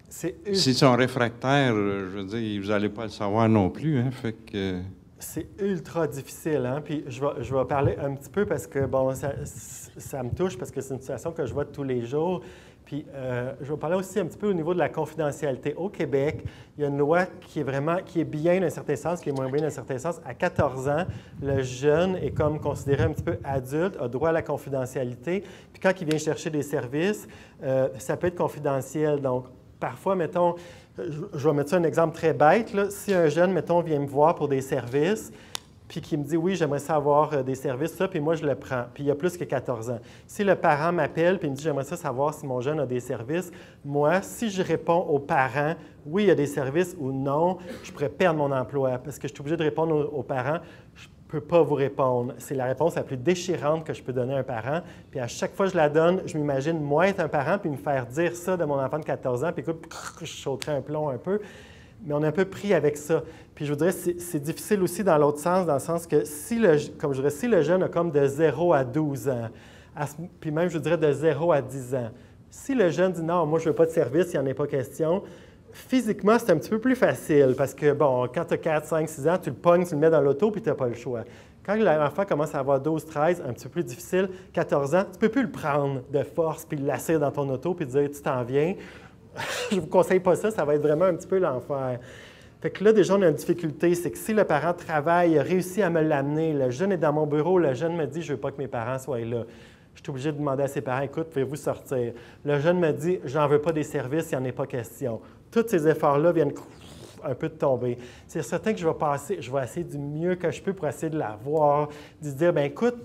s'ils sont réfractaires, je veux dire, vous n'allez pas le savoir non plus. Hein, fait que... C'est ultra difficile, hein? Puis je vais parler un petit peu parce que, bon, ça me touche parce que c'est une situation que je vois tous les jours. Puis je vais parler aussi un petit peu au niveau de la confidentialité. Au Québec, il y a une loi qui est bien d'un certain sens, qui est moins bien d'un certain sens. À 14 ans, le jeune est comme considéré un petit peu adulte, a droit à la confidentialité. Puis quand il vient chercher des services, ça peut être confidentiel. Donc, parfois, mettons, je vais mettre ça un exemple très bête, là. Si un jeune, mettons, vient me voir pour des services, puis qui me dit « Oui, j'aimerais ça avoir des services, ça », puis moi, je le prends. Puis il y a plus que 14 ans. Si le parent m'appelle puis me dit « J'aimerais ça savoir si mon jeune a des services », moi, si je réponds aux parents « Oui, il y a des services » ou « Non », je pourrais perdre mon emploi parce que je suis obligé de répondre aux parents. Je ne peux pas vous répondre. C'est la réponse la plus déchirante que je peux donner à un parent. Puis à chaque fois que je la donne, je m'imagine moi être un parent puis me faire dire ça de mon enfant de 14 ans, puis écoute, je sauterais un plomb un peu. Mais on est un peu pris avec ça. Puis je vous dirais, c'est difficile aussi dans l'autre sens, dans le sens que si le jeune a comme de 0 à 12 ans, puis même, je vous dirais, de 0 à 10 ans, si le jeune dit « Non, moi, je ne veux pas de service, il n'y en a pas question », physiquement, c'est un petit peu plus facile parce que, bon, quand tu as 4, 5, 6 ans, tu le pognes, tu le mets dans l'auto, puis tu n'as pas le choix. Quand l'enfant commence à avoir 12, 13, un petit peu plus difficile, 14 ans, tu ne peux plus le prendre de force, puis l'asseoir dans ton auto, puis dire « Tu t'en viens ». Je ne vous conseille pas ça, ça va être vraiment un petit peu l'enfer. Fait que là, déjà, on a une difficulté, c'est que si le parent travaille, il a réussi à me l'amener, le jeune est dans mon bureau, le jeune me dit « Je ne veux pas que mes parents soient là ». Je suis obligé de demander à ses parents « Écoute, pouvez-vous sortir? » Le jeune me dit « J'en veux pas des services, il n'y en a pas question. » Tous ces efforts-là viennent un peu de tomber. C'est certain que je vais essayer du mieux que je peux pour essayer de la voir, de dire « Bien, écoute,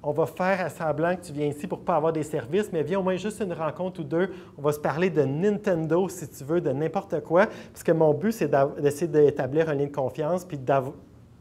on va faire à semblant que tu viens ici pour ne pas avoir des services, mais viens au moins juste une rencontre ou deux. On va se parler de Nintendo, si tu veux, de n'importe quoi, parce que mon but, c'est d'essayer d'établir un lien de confiance, puis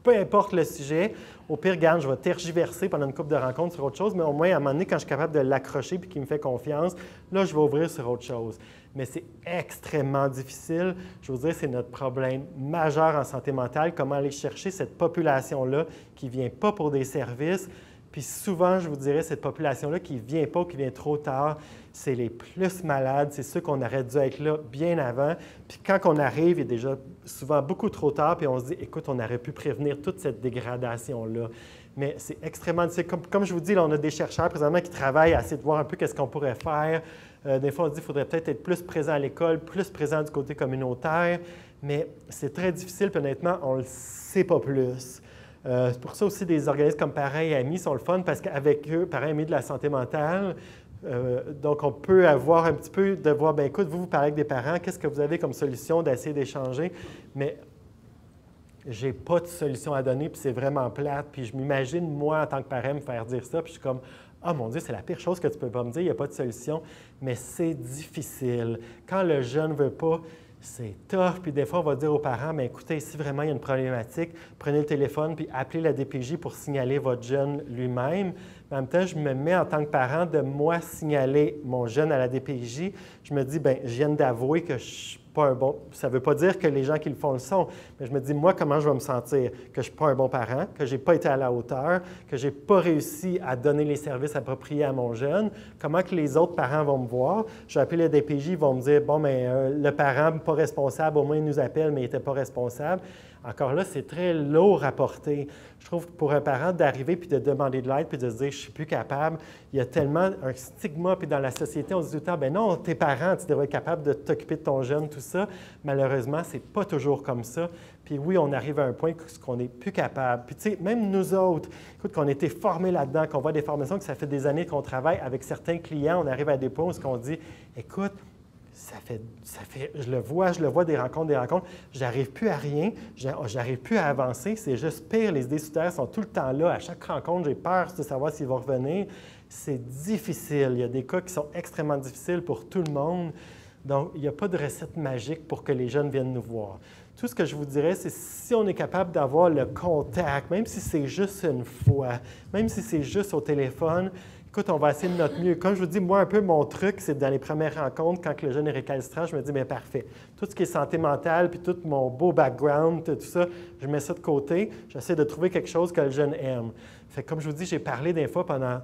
peu importe le sujet, au pire, regarde, je vais tergiverser pendant une couple de rencontres sur autre chose, mais au moins, à un moment donné, quand je suis capable de l'accrocher puis qu'il me fait confiance, là, je vais ouvrir sur autre chose. Mais c'est extrêmement difficile. Je vous dirais, c'est notre problème majeur en santé mentale, comment aller chercher cette population-là qui ne vient pas pour des services. Puis souvent, je vous dirais, cette population-là qui ne vient pas ou qui vient trop tard, c'est les plus malades, c'est ceux qu'on aurait dû être là bien avant. Puis quand on arrive, il est déjà souvent beaucoup trop tard, puis on se dit, écoute, on aurait pu prévenir toute cette dégradation-là. Mais c'est extrêmement difficile. Comme je vous dis, là, on a des chercheurs présentement qui travaillent à essayer de voir un peu qu'est-ce qu'on pourrait faire. Des fois, on se dit qu'il faudrait peut-être être plus présent à l'école, plus présent du côté communautaire, mais c'est très difficile, puis honnêtement, on ne le sait pas plus. C'est pour ça aussi des organismes comme Parents et Amis sont le fun parce qu'avec eux, Parents et Amis de la santé mentale, donc on peut avoir un petit peu de voir, bien écoute, vous parlez avec des parents, qu'est-ce que vous avez comme solution d'essayer d'échanger, mais je n'ai pas de solution à donner, puis c'est vraiment plate, puis je m'imagine, moi, en tant que parent, me faire dire ça, puis je suis comme, ah mon Dieu, c'est la pire chose que tu peux pas me dire, il n'y a pas de solution, mais c'est difficile. Quand le jeune ne veut pas, c'est tough. Puis des fois, on va dire aux parents, bien, écoutez, si vraiment il y a une problématique, prenez le téléphone puis appelez la DPJ pour signaler votre jeune lui-même. En même temps, je me mets en tant que parent de moi signaler mon jeune à la DPJ. Je me dis, bien, je viens d'avouer que je suis pas un bon... Ça ne veut pas dire que les gens qui le font le sont, mais je me dis, moi, comment je vais me sentir? Que je ne suis pas un bon parent, que je n'ai pas été à la hauteur, que je n'ai pas réussi à donner les services appropriés à mon jeune. Comment que les autres parents vont me voir? Je vais appeler la DPJ, ils vont me dire, bon, bien, le parent pas responsable, au moins il nous appelle, mais il n'était pas responsable. Encore là, c'est très lourd à porter. Je trouve que pour un parent d'arriver puis de demander de l'aide puis de se dire « je ne suis plus capable », il y a tellement un stigma. Puis dans la société, on se dit tout le temps « ben non, tes parents, tu devrais être capable de t'occuper de ton jeune, tout ça ». Malheureusement, ce n'est pas toujours comme ça. Puis oui, on arrive à un point qu'on n'est plus capable. Puis tu sais, même nous autres, écoute, qu'on a été formés là-dedans, qu'on voit des formations, que ça fait des années qu'on travaille avec certains clients, on arrive à des points où on dit « écoute, je le vois des rencontres, j'arrive plus à rien, j'arrive plus à avancer, c'est juste pire, les idées sous terre sont tout le temps là, à chaque rencontre, j'ai peur de savoir s'ils vont revenir. C'est difficile, il y a des cas qui sont extrêmement difficiles pour tout le monde, donc il n'y a pas de recette magique pour que les jeunes viennent nous voir. Tout ce que je vous dirais, c'est si on est capable d'avoir le contact, même si c'est juste une fois, même si c'est juste au téléphone, écoute, on va essayer de notre mieux. Comme je vous dis, moi, un peu mon truc, c'est dans les premières rencontres, quand le jeune est récalcitrant, je me dis, bien parfait. Tout ce qui est santé mentale, puis tout mon beau background, tout ça, je mets ça de côté. J'essaie de trouver quelque chose que le jeune aime. Fait que, comme je vous dis, j'ai parlé des fois pendant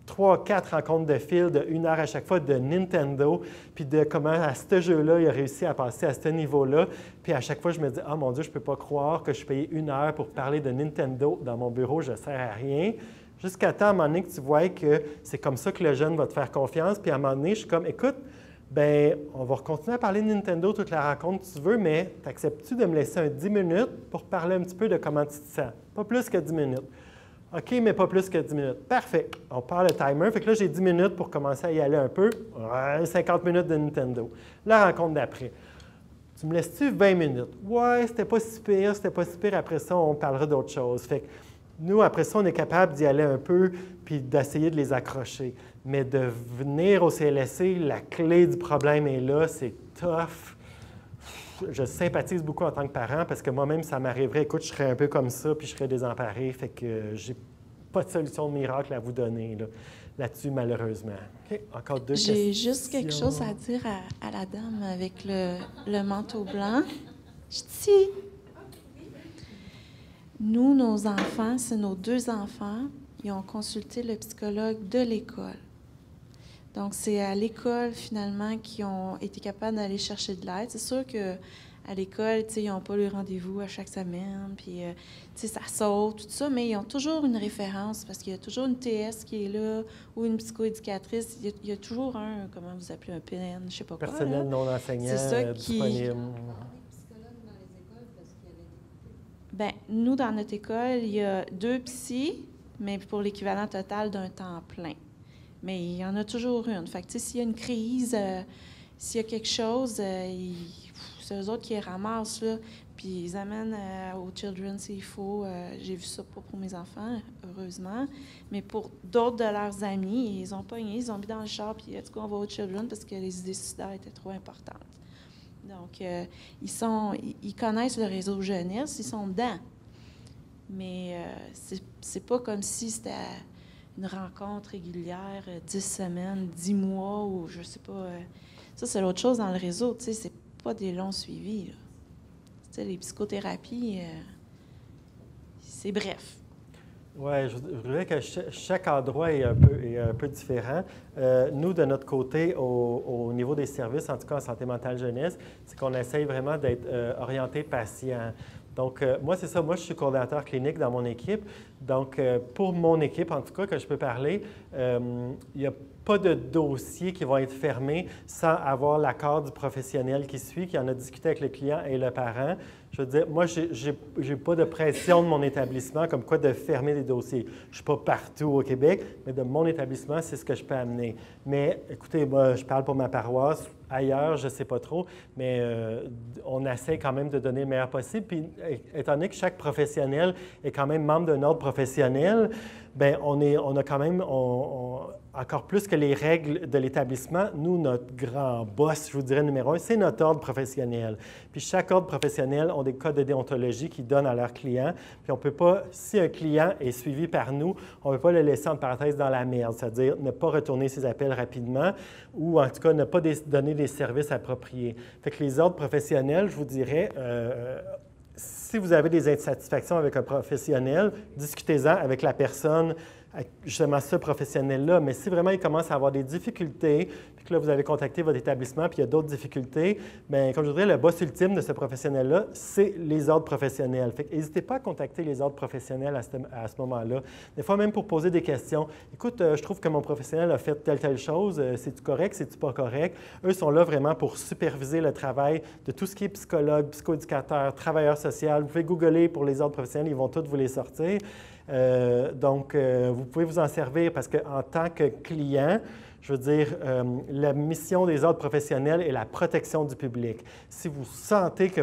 3-4 rencontres de fil de 1 heure à chaque fois de Nintendo, puis de comment à ce jeu-là, il a réussi à passer à ce niveau-là. Puis à chaque fois, je me dis, « Ah mon Dieu, je ne peux pas croire que je payais 1 heure pour parler de Nintendo dans mon bureau, je ne sers à rien. » Jusqu'à temps, à un moment donné, que tu vois que c'est comme ça que le jeune va te faire confiance. Puis à un moment donné, je suis comme, écoute, bien, on va continuer à parler de Nintendo toute la rencontre que tu veux, mais t'acceptes-tu de me laisser un 10 minutes pour parler un petit peu de comment tu te sens? Pas plus que 10 minutes. OK, mais pas plus que 10 minutes. Parfait. On part le timer. Fait que là, j'ai 10 minutes pour commencer à y aller un peu. 50 minutes de Nintendo. La rencontre d'après. Tu me laisses-tu 20 minutes? Ouais, c'était pas si pire, c'était pas si pire. Après ça, on parlera d'autre chose. Fait que nous, après ça, on est capable d'y aller un peu puis d'essayer de les accrocher. Mais de venir au CLSC, la clé du problème est là, c'est tough. Je sympathise beaucoup en tant que parent parce que moi-même, ça m'arriverait, écoute, je serais un peu comme ça puis je serais désemparé. Fait que j'ai pas de solution miracle à vous donner là-dessus, malheureusement. OK, encore 2 questions. J'ai juste quelque chose à dire à la dame avec le manteau blanc. Je dis... Nous, nos enfants, c'est nos 2 enfants, ils ont consulté le psychologue de l'école. Donc, c'est à l'école, finalement, qu'ils ont été capables d'aller chercher de l'aide. C'est sûr qu'à l'école, ils n'ont pas le rendez-vous à chaque semaine, puis, ça saute, tout ça, mais ils ont toujours une référence, parce qu'il y a toujours une TS qui est là, ou une psychoéducatrice. Il y a toujours un, comment vous appelez, un PN, je ne sais pas quoi. Personnel non enseignant, c'est ça disponible. Bien, nous, dans notre école, il y a 2 psys, mais pour l'équivalent total d'un temps plein. Mais il y en a toujours une. Fait que, s'il y a une crise, s'il y a quelque chose, c'est eux autres qui les ramassent, là, puis ils amènent aux children s'il faut. J'ai vu ça pas pour mes enfants, heureusement, mais pour d'autres de leurs amis, ils ont pogné, ils ont mis dans le char, puis en tout cas, on va aux children parce que les idées suicidaires étaient trop importantes. Donc, ils connaissent le réseau jeunesse, ils sont dedans. Mais c'est pas comme si c'était une rencontre régulière, 10 semaines, 10 mois, ou je sais pas. Ça, c'est l'autre chose dans le réseau, tu sais, c'est pas des longs suivis, là. Tu sais, les psychothérapies, c'est bref. Oui, je dirais que chaque endroit est un peu différent. Nous, de notre côté, au niveau des services, en tout cas en santé mentale jeunesse, c'est qu'on essaye vraiment d'être orienté patient. Donc, moi, c'est ça. Moi, je suis coordonnateur clinique dans mon équipe. Donc, pour mon équipe, en tout cas, que je peux parler, il n'y a pas de dossiers qui vont être fermés sans avoir l'accord du professionnel qui suit, qui en a discuté avec le client et le parent. Je veux dire, moi, je n'ai pas de pression de mon établissement comme quoi de fermer des dossiers. Je ne suis pas partout au Québec, mais de mon établissement, c'est ce que je peux amener. Mais écoutez, moi, je parle pour ma paroisse. Ailleurs, je ne sais pas trop, mais on essaie quand même de donner le meilleur possible. Puis, étant donné que chaque professionnel est quand même membre d'un ordre professionnel, bien, on a quand même, encore plus que les règles de l'établissement, nous, notre grand boss, je vous dirais numéro 1, c'est notre ordre professionnel. Puis chaque ordre professionnel a des codes de déontologie qu'ils donnent à leurs clients. Puis on ne peut pas, si un client est suivi par nous, on ne peut pas le laisser en parenthèse dans la merde, c'est-à-dire ne pas retourner ses appels rapidement ou en tout cas ne pas donner des services appropriés. Fait que les ordres professionnels, je vous dirais, si vous avez des insatisfactions avec un professionnel, discutez-en avec la personne, justement ce professionnel-là. Mais si vraiment il commence à avoir des difficultés, puis que là, vous avez contacté votre établissement, puis il y a d'autres difficultés, bien, comme je dirais, le boss ultime de ce professionnel-là, c'est les ordres professionnels. Fait que n'hésitez pas à contacter les ordres professionnels à ce moment-là. Des fois, même pour poser des questions. Écoute, je trouve que mon professionnel a fait telle chose. C'est-tu correct? C'est-tu pas correct? Eux sont là vraiment pour superviser le travail de tout ce qui est psychologue, psychoéducateur, travailleur social. Vous pouvez googler pour les ordres professionnels, ils vont tous vous les sortir. Donc, vous pouvez vous en servir parce qu'en tant que client, je veux dire, la mission des ordres professionnels est la protection du public. Si vous sentez que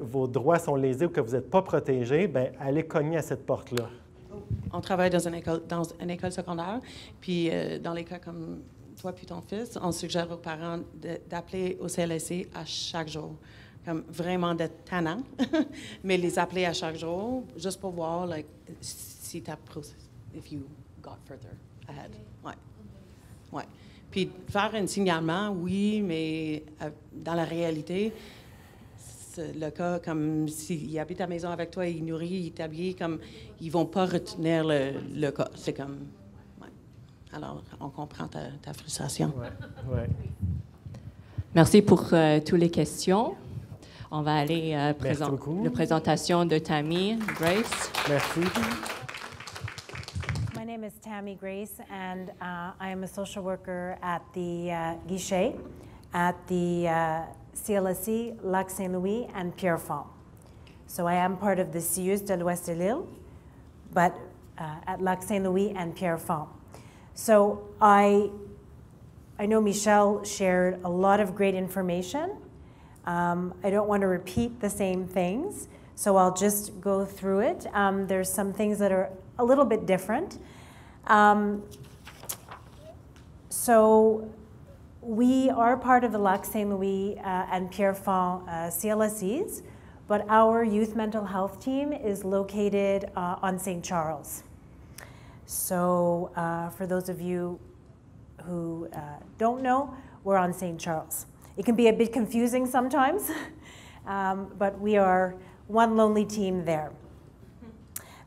vos droits sont lésés ou que vous n'êtes pas protégé, bien, allez cogner à cette porte-là. On travaille dans une école secondaire, puis dans les cas comme toi puis ton fils, on suggère aux parents d'appeler au CLSC à chaque jour. Comme vraiment d'être tannant, mais les appeler à chaque jour, juste pour voir like, si tu as if you got further ahead. Ouais. Ouais. Puis faire un signalement, oui, mais dans la réalité, le cas, comme s'il habite à la maison avec toi, il nourrit, il t'habille, comme ils vont pas retenir le cas. C'est comme, ouais. Alors, on comprend ta frustration. Ouais. Ouais. Merci pour toutes les questions. On va aller présenter la présentation de Tammy Grace. Merci. My name is Tammy Grace, and I am a social worker at the Guichet at the CLSC, Lac-Saint-Louis, and Pierrefonds. So I am part of the CIUS de l'Ouest de l'Île, but at Lac-Saint-Louis and Pierrefonds. So I know Michelle shared a lot of great information. I don't want to repeat the same things, so I'll just go through it. There's some things that are a little bit different. So we are part of the Lac-Saint-Louis and Pierrefonds CLSCs, but our youth mental health team is located on St. Charles. So for those of you who don't know, we're on St. Charles. It can be a bit confusing sometimes, but we are one lonely team there.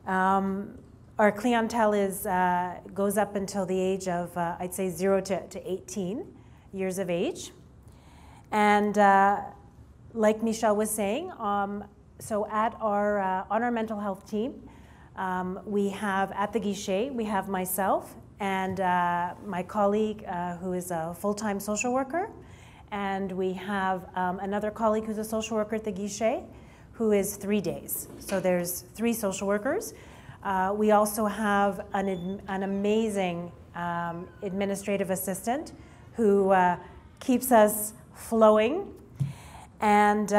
Our clientele goes up until the age of, I'd say, 0 to 18 years of age. And like Michelle was saying, so on our mental health team, we have at the Guichet, we have myself and my colleague who is a full-time social worker. And we have another colleague who's a social worker at the Guichet who is 3 days. So there's 3 social workers. We also have an amazing administrative assistant who keeps us flowing. And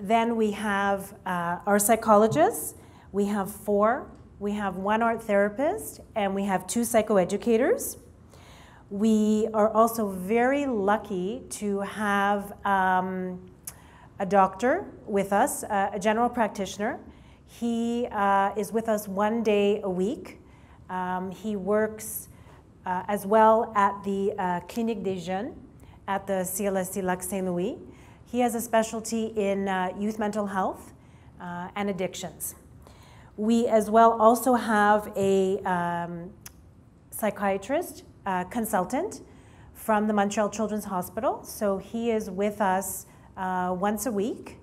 then we have our psychologists. We have 4. We have 1 art therapist, and we have 2 psychoeducators. We are also very lucky to have a doctor with us, a general practitioner. He is with us 1 day a week. He works as well at the Clinique des Jeunes at the CLSC Lac-Saint-Louis. He has a specialty in youth mental health and addictions. We as well also have a psychiatrist consultant from the Montreal Children's Hospital. So he is with us once a week,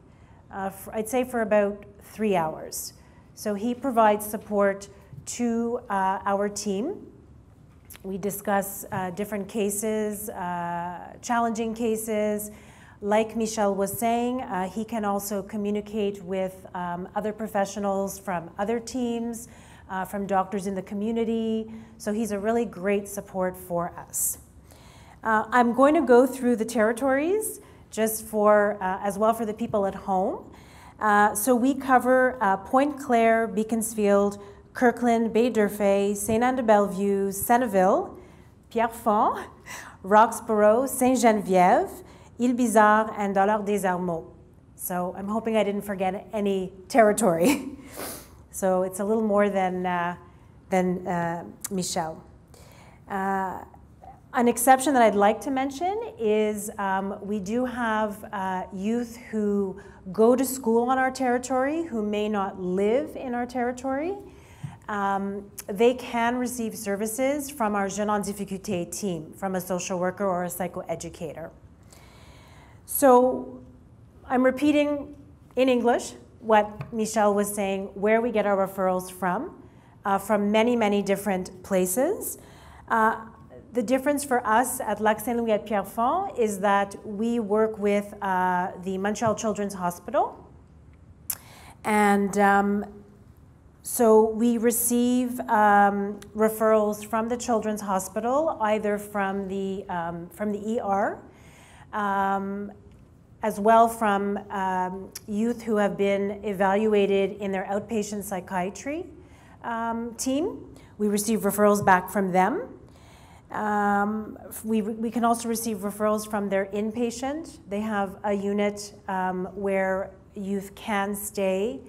I'd say for about 3 hours. So he provides support to our team. We discuss different cases, challenging cases. Like Michelle was saying, he can also communicate with other professionals from other teams, from doctors in the community. So he's a really great support for us. I'm going to go through the territories just for, as well for the people at home. So we cover Pointe Claire, Beaconsfield, Kirkland, Bay d'Urfé, Saint-Anne-de-Bellevue, Senneville, Pierrefonds, Roxborough, Sainte-Geneviève, Île-Bizarre, and Dollard-des-Ormeaux. So I'm hoping I didn't forget any territory. So it's a little more than Michelle. An exception that I'd like to mention is we do have youth who go to school on our territory who may not live in our territory. They can receive services from our Jeunes en Difficulté team, from a social worker or a psychoeducator. So I'm repeating in English what Michelle was saying, where we get our referrals from many, many different places. The difference for us at Lac-Saint-Louis at Pierrefonds is that we work with the Montreal Children's Hospital. And So we receive referrals from the Children's Hospital, either from the ER, as well from youth who have been evaluated in their outpatient psychiatry team. We receive referrals back from them. We can also receive referrals from their inpatient. They have a unit where youth can stay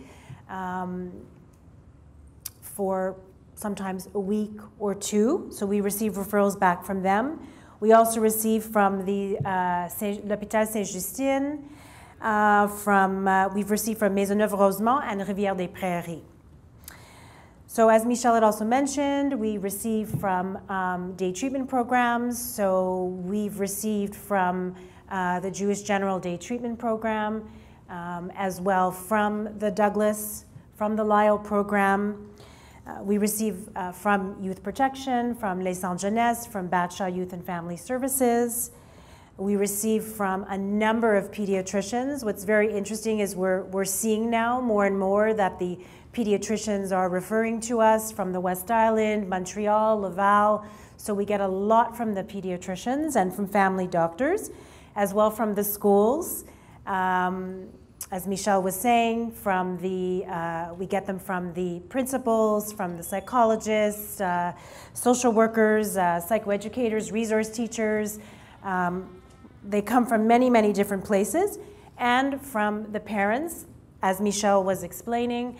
for sometimes a week or two. So we receive referrals back from them. We also receive from the l'Hôpital Sainte-Justine, we've received from Maisonneuve-Rosemont and Rivière-des-Prairies. So as Michelle had also mentioned, we receive from day treatment programs. So we've received from the Jewish General Day Treatment Program, as well from the Douglas, from the Lyle program. We receive from Youth Protection, from Les Centres Jeunesse, from Batshaw Youth and Family Services. We receive from a number of pediatricians. What's very interesting is we're seeing now more and more that the pediatricians are referring to us from the West Island, Montreal, Laval. So we get a lot from the pediatricians and from family doctors, as well from the schools. As Michelle was saying, we get them from the principals, from the psychologists, social workers, psychoeducators, resource teachers. They come from many, many different places, and from the parents, as Michelle was explaining.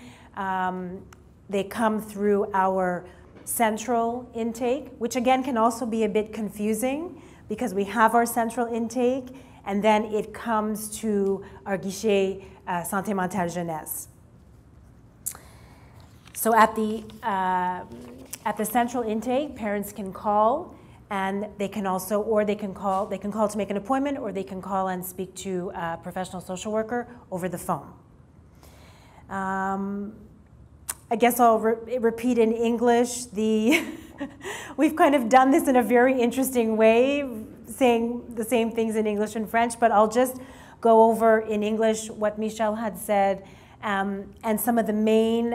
They come through our central intake, which again can also be a bit confusing because we have our central intake and then it comes to our guichet Santé Mentale Jeunesse. So at the central intake, parents can call, and they can also, or they can call to make an appointment, or they can call and speak to a professional social worker over the phone. I guess I'll repeat in English. We've kind of done this in a very interesting way, saying the same things in English and French, but I'll just go over in English what Michelle had said and some of the main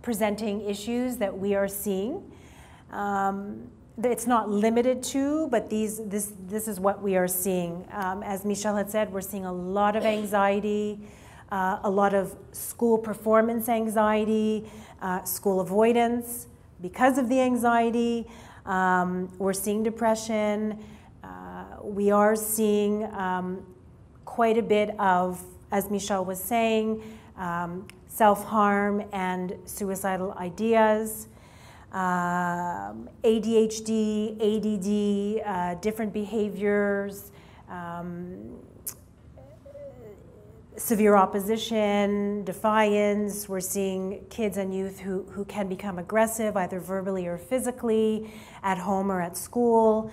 presenting issues that we are seeing. It's not limited to, but this is what we are seeing. As Michelle had said, we're seeing a lot of anxiety, a lot of school performance anxiety, school avoidance because of the anxiety. We're seeing depression. We are seeing quite a bit of, as Michelle was saying, self-harm and suicidal ideas, ADHD, ADD, different behaviors, severe opposition, defiance. We're seeing kids and youth who can become aggressive, either verbally or physically, at home or at school.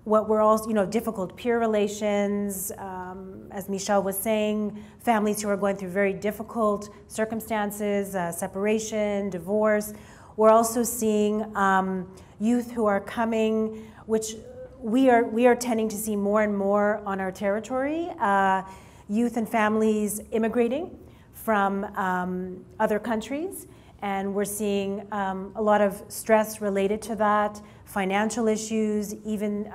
What we're also, difficult peer relations, as Michelle was saying, families who are going through very difficult circumstances, separation, divorce. We're also seeing youth who are coming, which we are tending to see more and more on our territory, youth and families immigrating from other countries. And we're seeing a lot of stress related to that, financial issues, even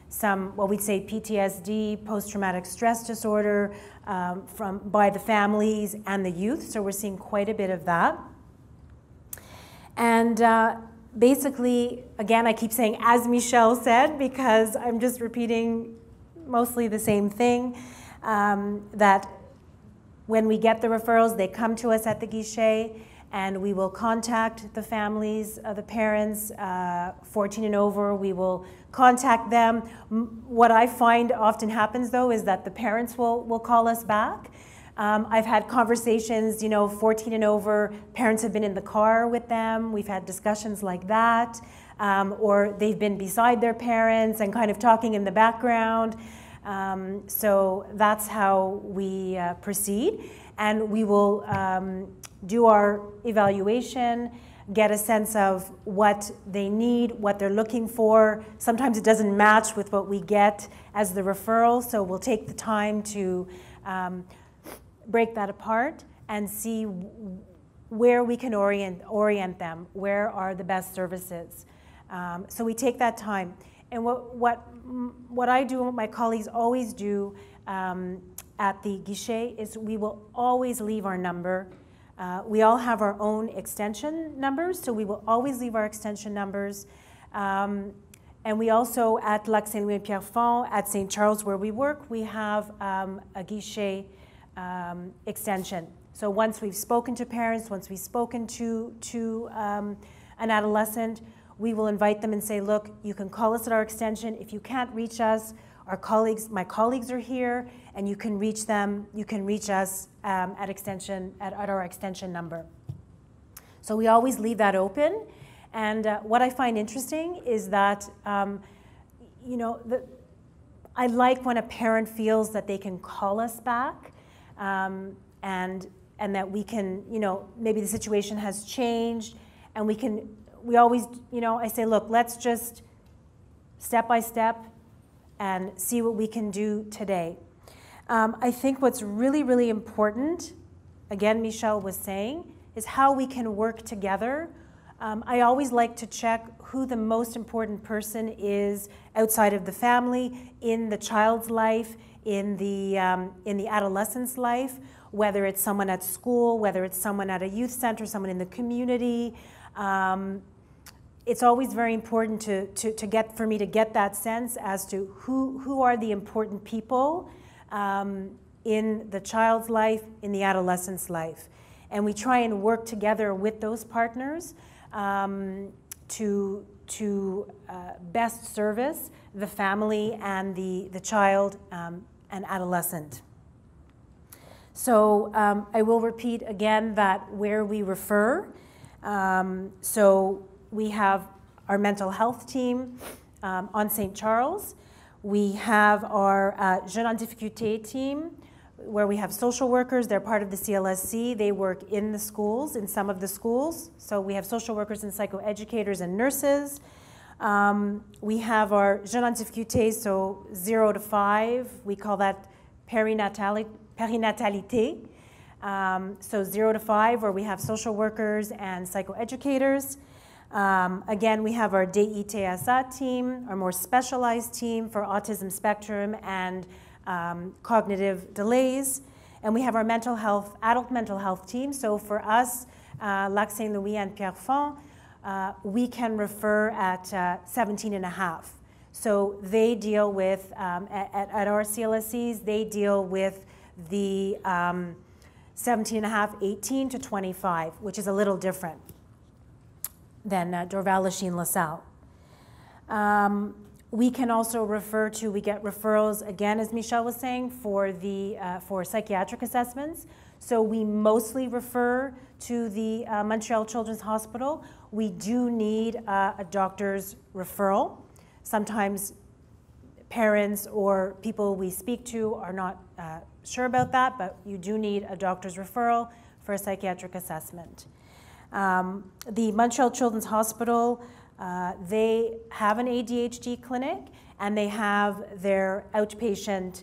some, what we'd say PTSD, post-traumatic stress disorder, by the families and the youth. So we're seeing quite a bit of that. And basically, again, I keep saying, as Michelle said, because I'm just repeating mostly the same thing, that when we get the referrals, they come to us at the guichet, and we will contact the families, the parents, 14 and over. We will contact them. What I find often happens, though, is that the parents will call us back. I've had conversations, 14 and over, parents have been in the car with them. We've had discussions like that. Or they've been beside their parents and kind of talking in the background. So that's how we proceed. And we will do our evaluation, get a sense of what they need, what they're looking for. Sometimes it doesn't match with what we get as the referral, so we'll take the time to break that apart and see where we can orient them, where are the best services. So we take that time. And what I do and what my colleagues always do at the guichet is we will always leave our number. We all have our own extension numbers, so we will always leave our extension numbers. And we also, at Lac Saint-Louis and Pierrefonds, at St. Charles where we work, we have a guichet extension. So once we've spoken to parents, once we've spoken to an adolescent, we will invite them and say, look, you can call us at our extension. If you can't reach us, my colleagues are here, and you can reach them, you can reach us at our extension number. So we always leave that open. And what I find interesting is that, you know, I like when a parent feels that they can call us back, and that we can, you know, maybe the situation has changed, and we always, you know, I say, look, let's just step by step and see what we can do today. I think what's really, really important, again, Michelle was saying, is how we can work together. I always like to check who the most important person is outside of the family, in the child's life, in the adolescent's life, whether it's someone at school, whether it's someone at a youth center, someone in the community. It's always very important for me to get that sense as to who are the important people in the child's life, in the adolescent's life. And we try and work together with those partners to best service the family and the child and adolescent. So I will repeat again that where we refer, so we have our mental health team on St. Charles. We have our Jeunes en Difficulté team, where we have social workers. They're part of the CLSC. They work in the schools, in some of the schools. So we have social workers and psychoeducators and nurses. We have our Jeunes en Difficulté, so 0 to 5. We call that périnatalité. So 0 to 5, where we have social workers and psychoeducators. Again, we have our DITSA team, our more specialized team for autism spectrum and cognitive delays. And we have our mental health, adult mental health team. So for us, Lac Saint-Louis and Pierrefonds, we can refer at 17 and a half. So they deal with, at our CLSCs, they deal with the 17 and a half, 18 to 25, which is a little different than Dorval, Lachine, LaSalle. We can also refer to, we get referrals, again, as Michelle was saying, for psychiatric assessments. So we mostly refer to the Montreal Children's Hospital. We do need a doctor's referral. Sometimes parents or people we speak to are not sure about that, but you do need a doctor's referral for a psychiatric assessment. The Montreal Children's Hospital, they have an ADHD clinic, and they have their outpatient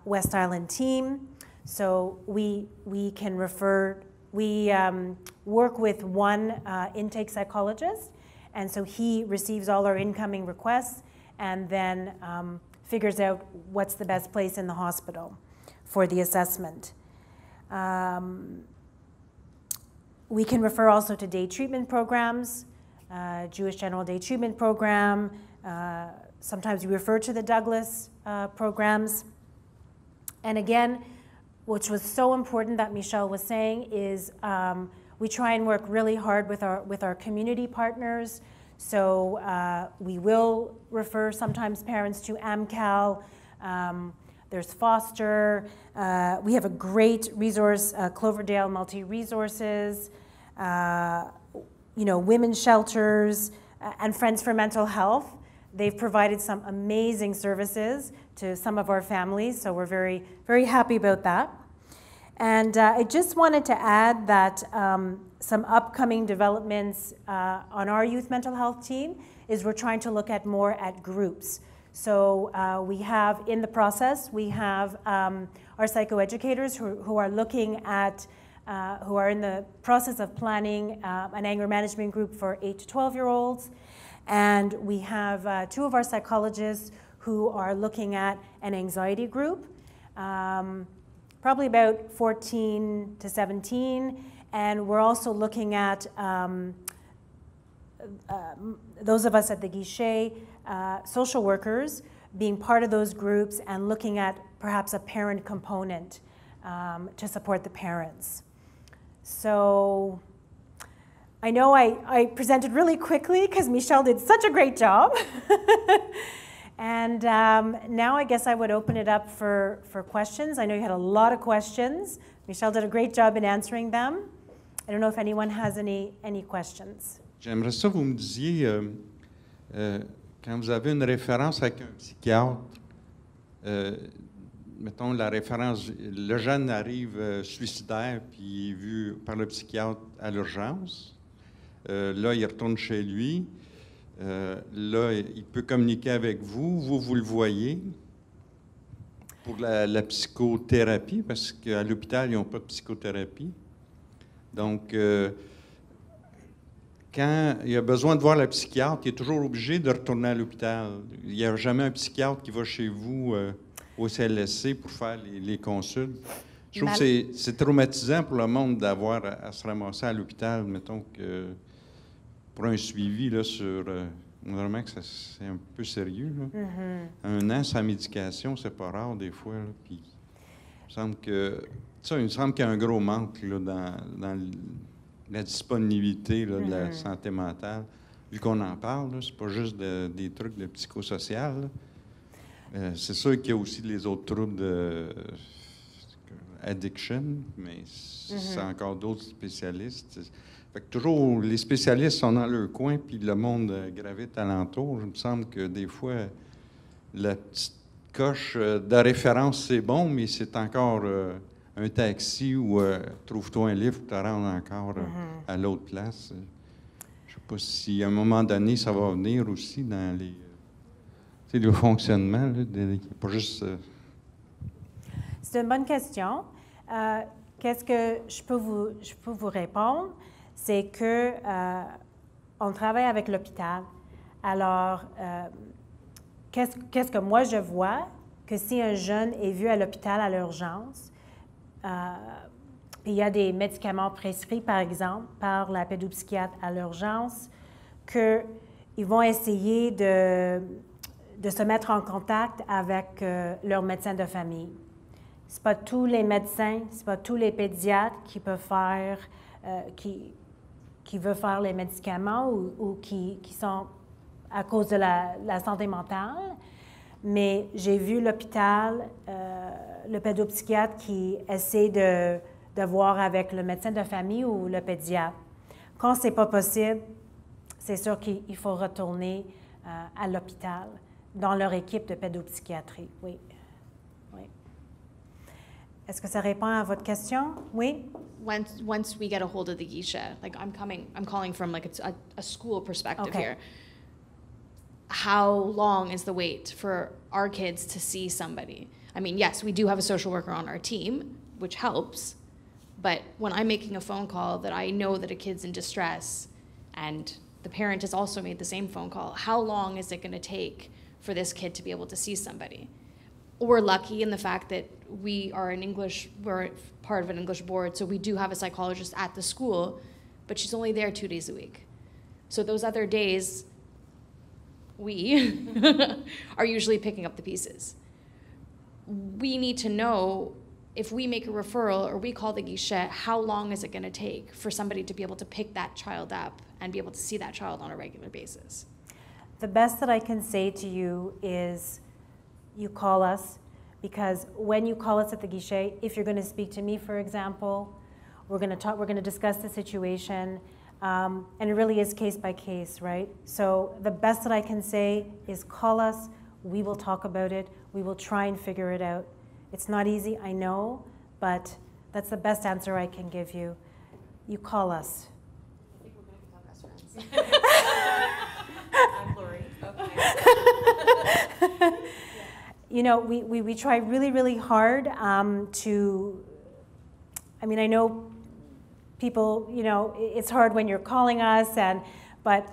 West Island team. So we can refer, we work with one intake psychologist, and so he receives all our incoming requests and then figures out what's the best place in the hospital for the assessment. We can refer also to day treatment programs, Jewish General Day Treatment Program. Sometimes we refer to the Douglas programs. And again, which was so important that Michelle was saying, is we try and work really hard with our community partners. So we will refer sometimes parents to AMCAL. There's Foster. We have a great resource, Cloverdale Multi-Resources, women's shelters, and Friends for Mental Health. They've provided some amazing services to some of our families, so we're very, very happy about that. And I just wanted to add that some upcoming developments on our youth mental health team is we're trying to look at more at groups. So we have, in the process, we have our psychoeducators who are looking at who are in the process of planning an anger management group for 8 to 12-year-olds. And we have 2 of our psychologists who are looking at an anxiety group, probably about 14 to 17. And we're also looking at those of us at the Guichet, social workers, being part of those groups and looking at perhaps a parent component to support the parents. So I know I presented really quickly because Michelle did such a great job. And now I guess I would open it up for questions. I know you had a lot of questions. Michelle did a great job in answering them. I don't know if anyone has any questions. J'aimerais ça que vous me disiez, quand vous avez une référence avec un psychiatre, mettons la référence, le jeune arrive suicidaire puis il est vu par le psychiatre à l'urgence. Là, il retourne chez lui. Là, il peut communiquer avec vous. Vous le voyez pour la psychothérapie, parce qu'à l'hôpital, ils n'ont pas de psychothérapie. Donc, quand il a besoin de voir le psychiatre, il est toujours obligé de retourner à l'hôpital. Il n'y a jamais un psychiatre qui va chez vous au CLSC pour faire les consultes. Je trouve que c'est traumatisant pour le monde d'avoir à se ramasser à l'hôpital, mettons que pour un suivi là, sur... Normalement, c'est un peu sérieux. Là. Un an sans médication, c'est pas rare des fois. Là, puis, il me semble qu'il y a un gros manque là, dans la disponibilité là, de la santé mentale. Vu qu'on en parle, c'est pas juste des trucs de psychosocial. C'est sûr qu'il y a aussi les autres troubles d'addiction, mais c'est encore d'autres spécialistes. Fait que toujours, les spécialistes sont dans leur coin, puis le monde gravite alentour. Il me semble que des fois, la petite coche de référence, c'est bon, mais c'est encore un taxi ou trouve-toi un livre pour te rendre encore à l'autre place. Je ne sais pas si à un moment donné, ça va venir aussi dans le fonctionnement. Là, pas juste... C'est une bonne question. Qu'est-ce que je peux vous répondre? C'est que on travaille avec l'hôpital. Alors, qu'est-ce que moi je vois? Que si un jeune est vu à l'hôpital à l'urgence, puis il y a des médicaments prescrits, par exemple, par la pédopsychiatre à l'urgence, qu'ils vont essayer de se mettre en contact avec leur médecin de famille. Ce n'est pas tous les médecins, ce n'est pas tous les pédiatres qui peuvent faire, qui veulent faire les médicaments ou qui sont à cause de la santé mentale. Mais j'ai vu l'hôpital, le pédopsychiatre qui essaie de voir avec le médecin de famille ou le pédiatre. Quand ce n'est pas possible, c'est sûr qu'il faut retourner à l'hôpital, dans leur équipe de pédopsychiatrie, oui. Est-ce que ça répond à votre question? Oui? Once we get a hold of the guichet, like I'm calling from like a school perspective here. How long is the wait for our kids to see somebody? I mean, yes, we do have a social worker on our team, which helps, but when I'm making a phone call that I know that a kid's in distress and the parent has also made the same phone call, how long is it going to take for this kid to be able to see somebody? We're lucky in the fact that we're part of an English board, so we do have a psychologist at the school, but she's only there 2 days a week. So those other days, we are usually picking up the pieces. We need to know if we make a referral or we call the guichet, how long is it going to take for somebody to be able to pick that child up and be able to see that child on a regular basis? The best that I can say to you is you call us, because when you call us at the guichet, if you're going to speak to me, for example, we're going to discuss the situation, and it really is case by case, right? So the best that I can say is call us, we will talk about it, we will try and figure it out. It's not easy, I know, but that's the best answer I can give you. You call us. I think we're going to become best friends. I'm Lori. Okay. You know, we try really, really hard to, I mean, I know people, you know, it's hard when you're calling us, but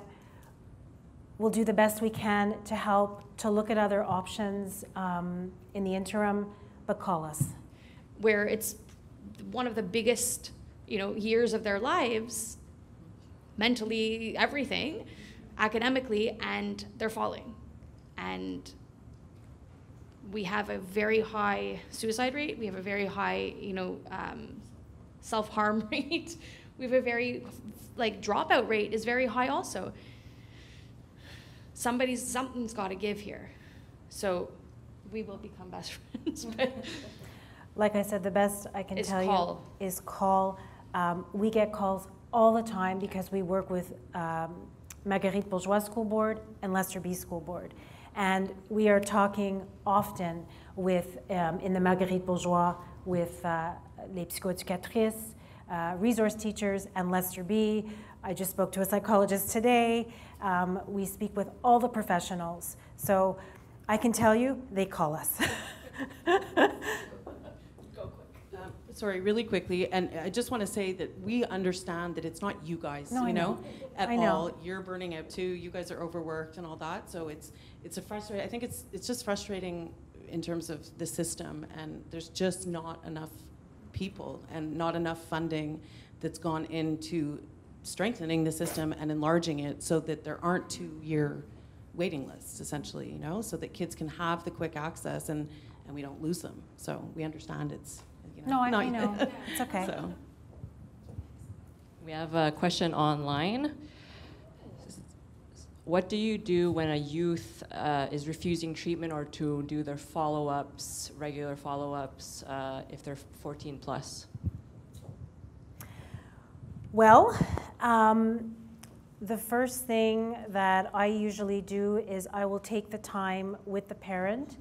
we'll do the best we can to help, to look at other options in the interim, but call us. Where it's one of the biggest, you know, years of their lives, mentally, everything, academically, and they're falling. And we have a very high suicide rate. We have a very high, you know, self-harm rate. We have a very, like, dropout rate is very high also. Something's got to give here. So we will become best friends. But like I said, the best I can tell you is call. We get calls all the time because we work with Marguerite Bourgeois School Board and Lester B School Board. And we are talking often with, in the Marguerite Bourgeois, with les psychoéducatrices, resource teachers, and Lester B. I just spoke to a psychologist today. We speak with all the professionals. So I can tell you, they call us. Sorry, really quickly, and I just want to say that we understand that it's not you guys, you know, at all. You're burning out too. You guys are overworked and all that. So it's a frustrating. I think it's just frustrating in terms of the system, and there's just not enough people and not enough funding that's gone into strengthening the system and enlarging it so that there aren't 2-year waiting lists, essentially, you know, so that kids can have the quick access and we don't lose them. So we understand it's. You know, no, I know. It's okay. So. We have a question online. What do you do when a youth is refusing treatment or to do their follow-ups, regular follow-ups, if they're 14 plus? Well, the first thing that I usually do is I will take the time with the parent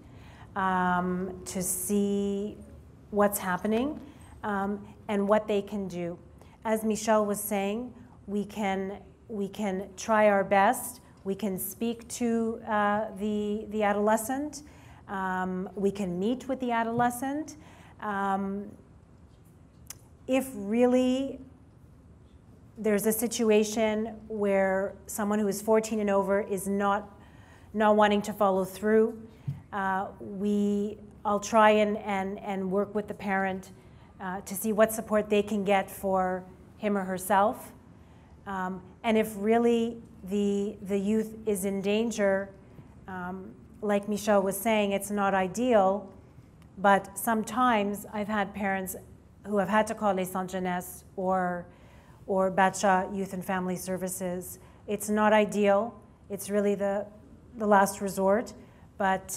to see what's happening and what they can do. As Michelle was saying, we can try our best. We can speak to the adolescent. We can meet with the adolescent. If really there's a situation where someone who is 14 and over is not wanting to follow through, I'll try and work with the parent to see what support they can get for him or herself. And if really the youth is in danger, like Michelle was saying, it's not ideal, but sometimes I've had parents who have had to call Les Centres Jeunesse or Batcha Youth and Family Services. It's not ideal. It's really the last resort, but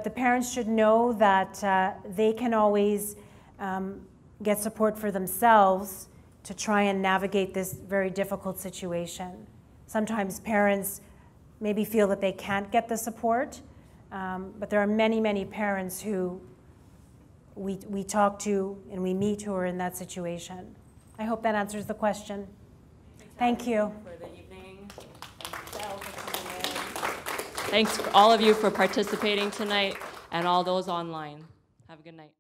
the parents should know that they can always get support for themselves to try and navigate this very difficult situation. Sometimes parents maybe feel that they can't get the support, but there are many, many parents who we talk to and we meet who are in that situation. I hope that answers the question. Thank you. Thanks all of you for participating tonight and all those online. Have a good night.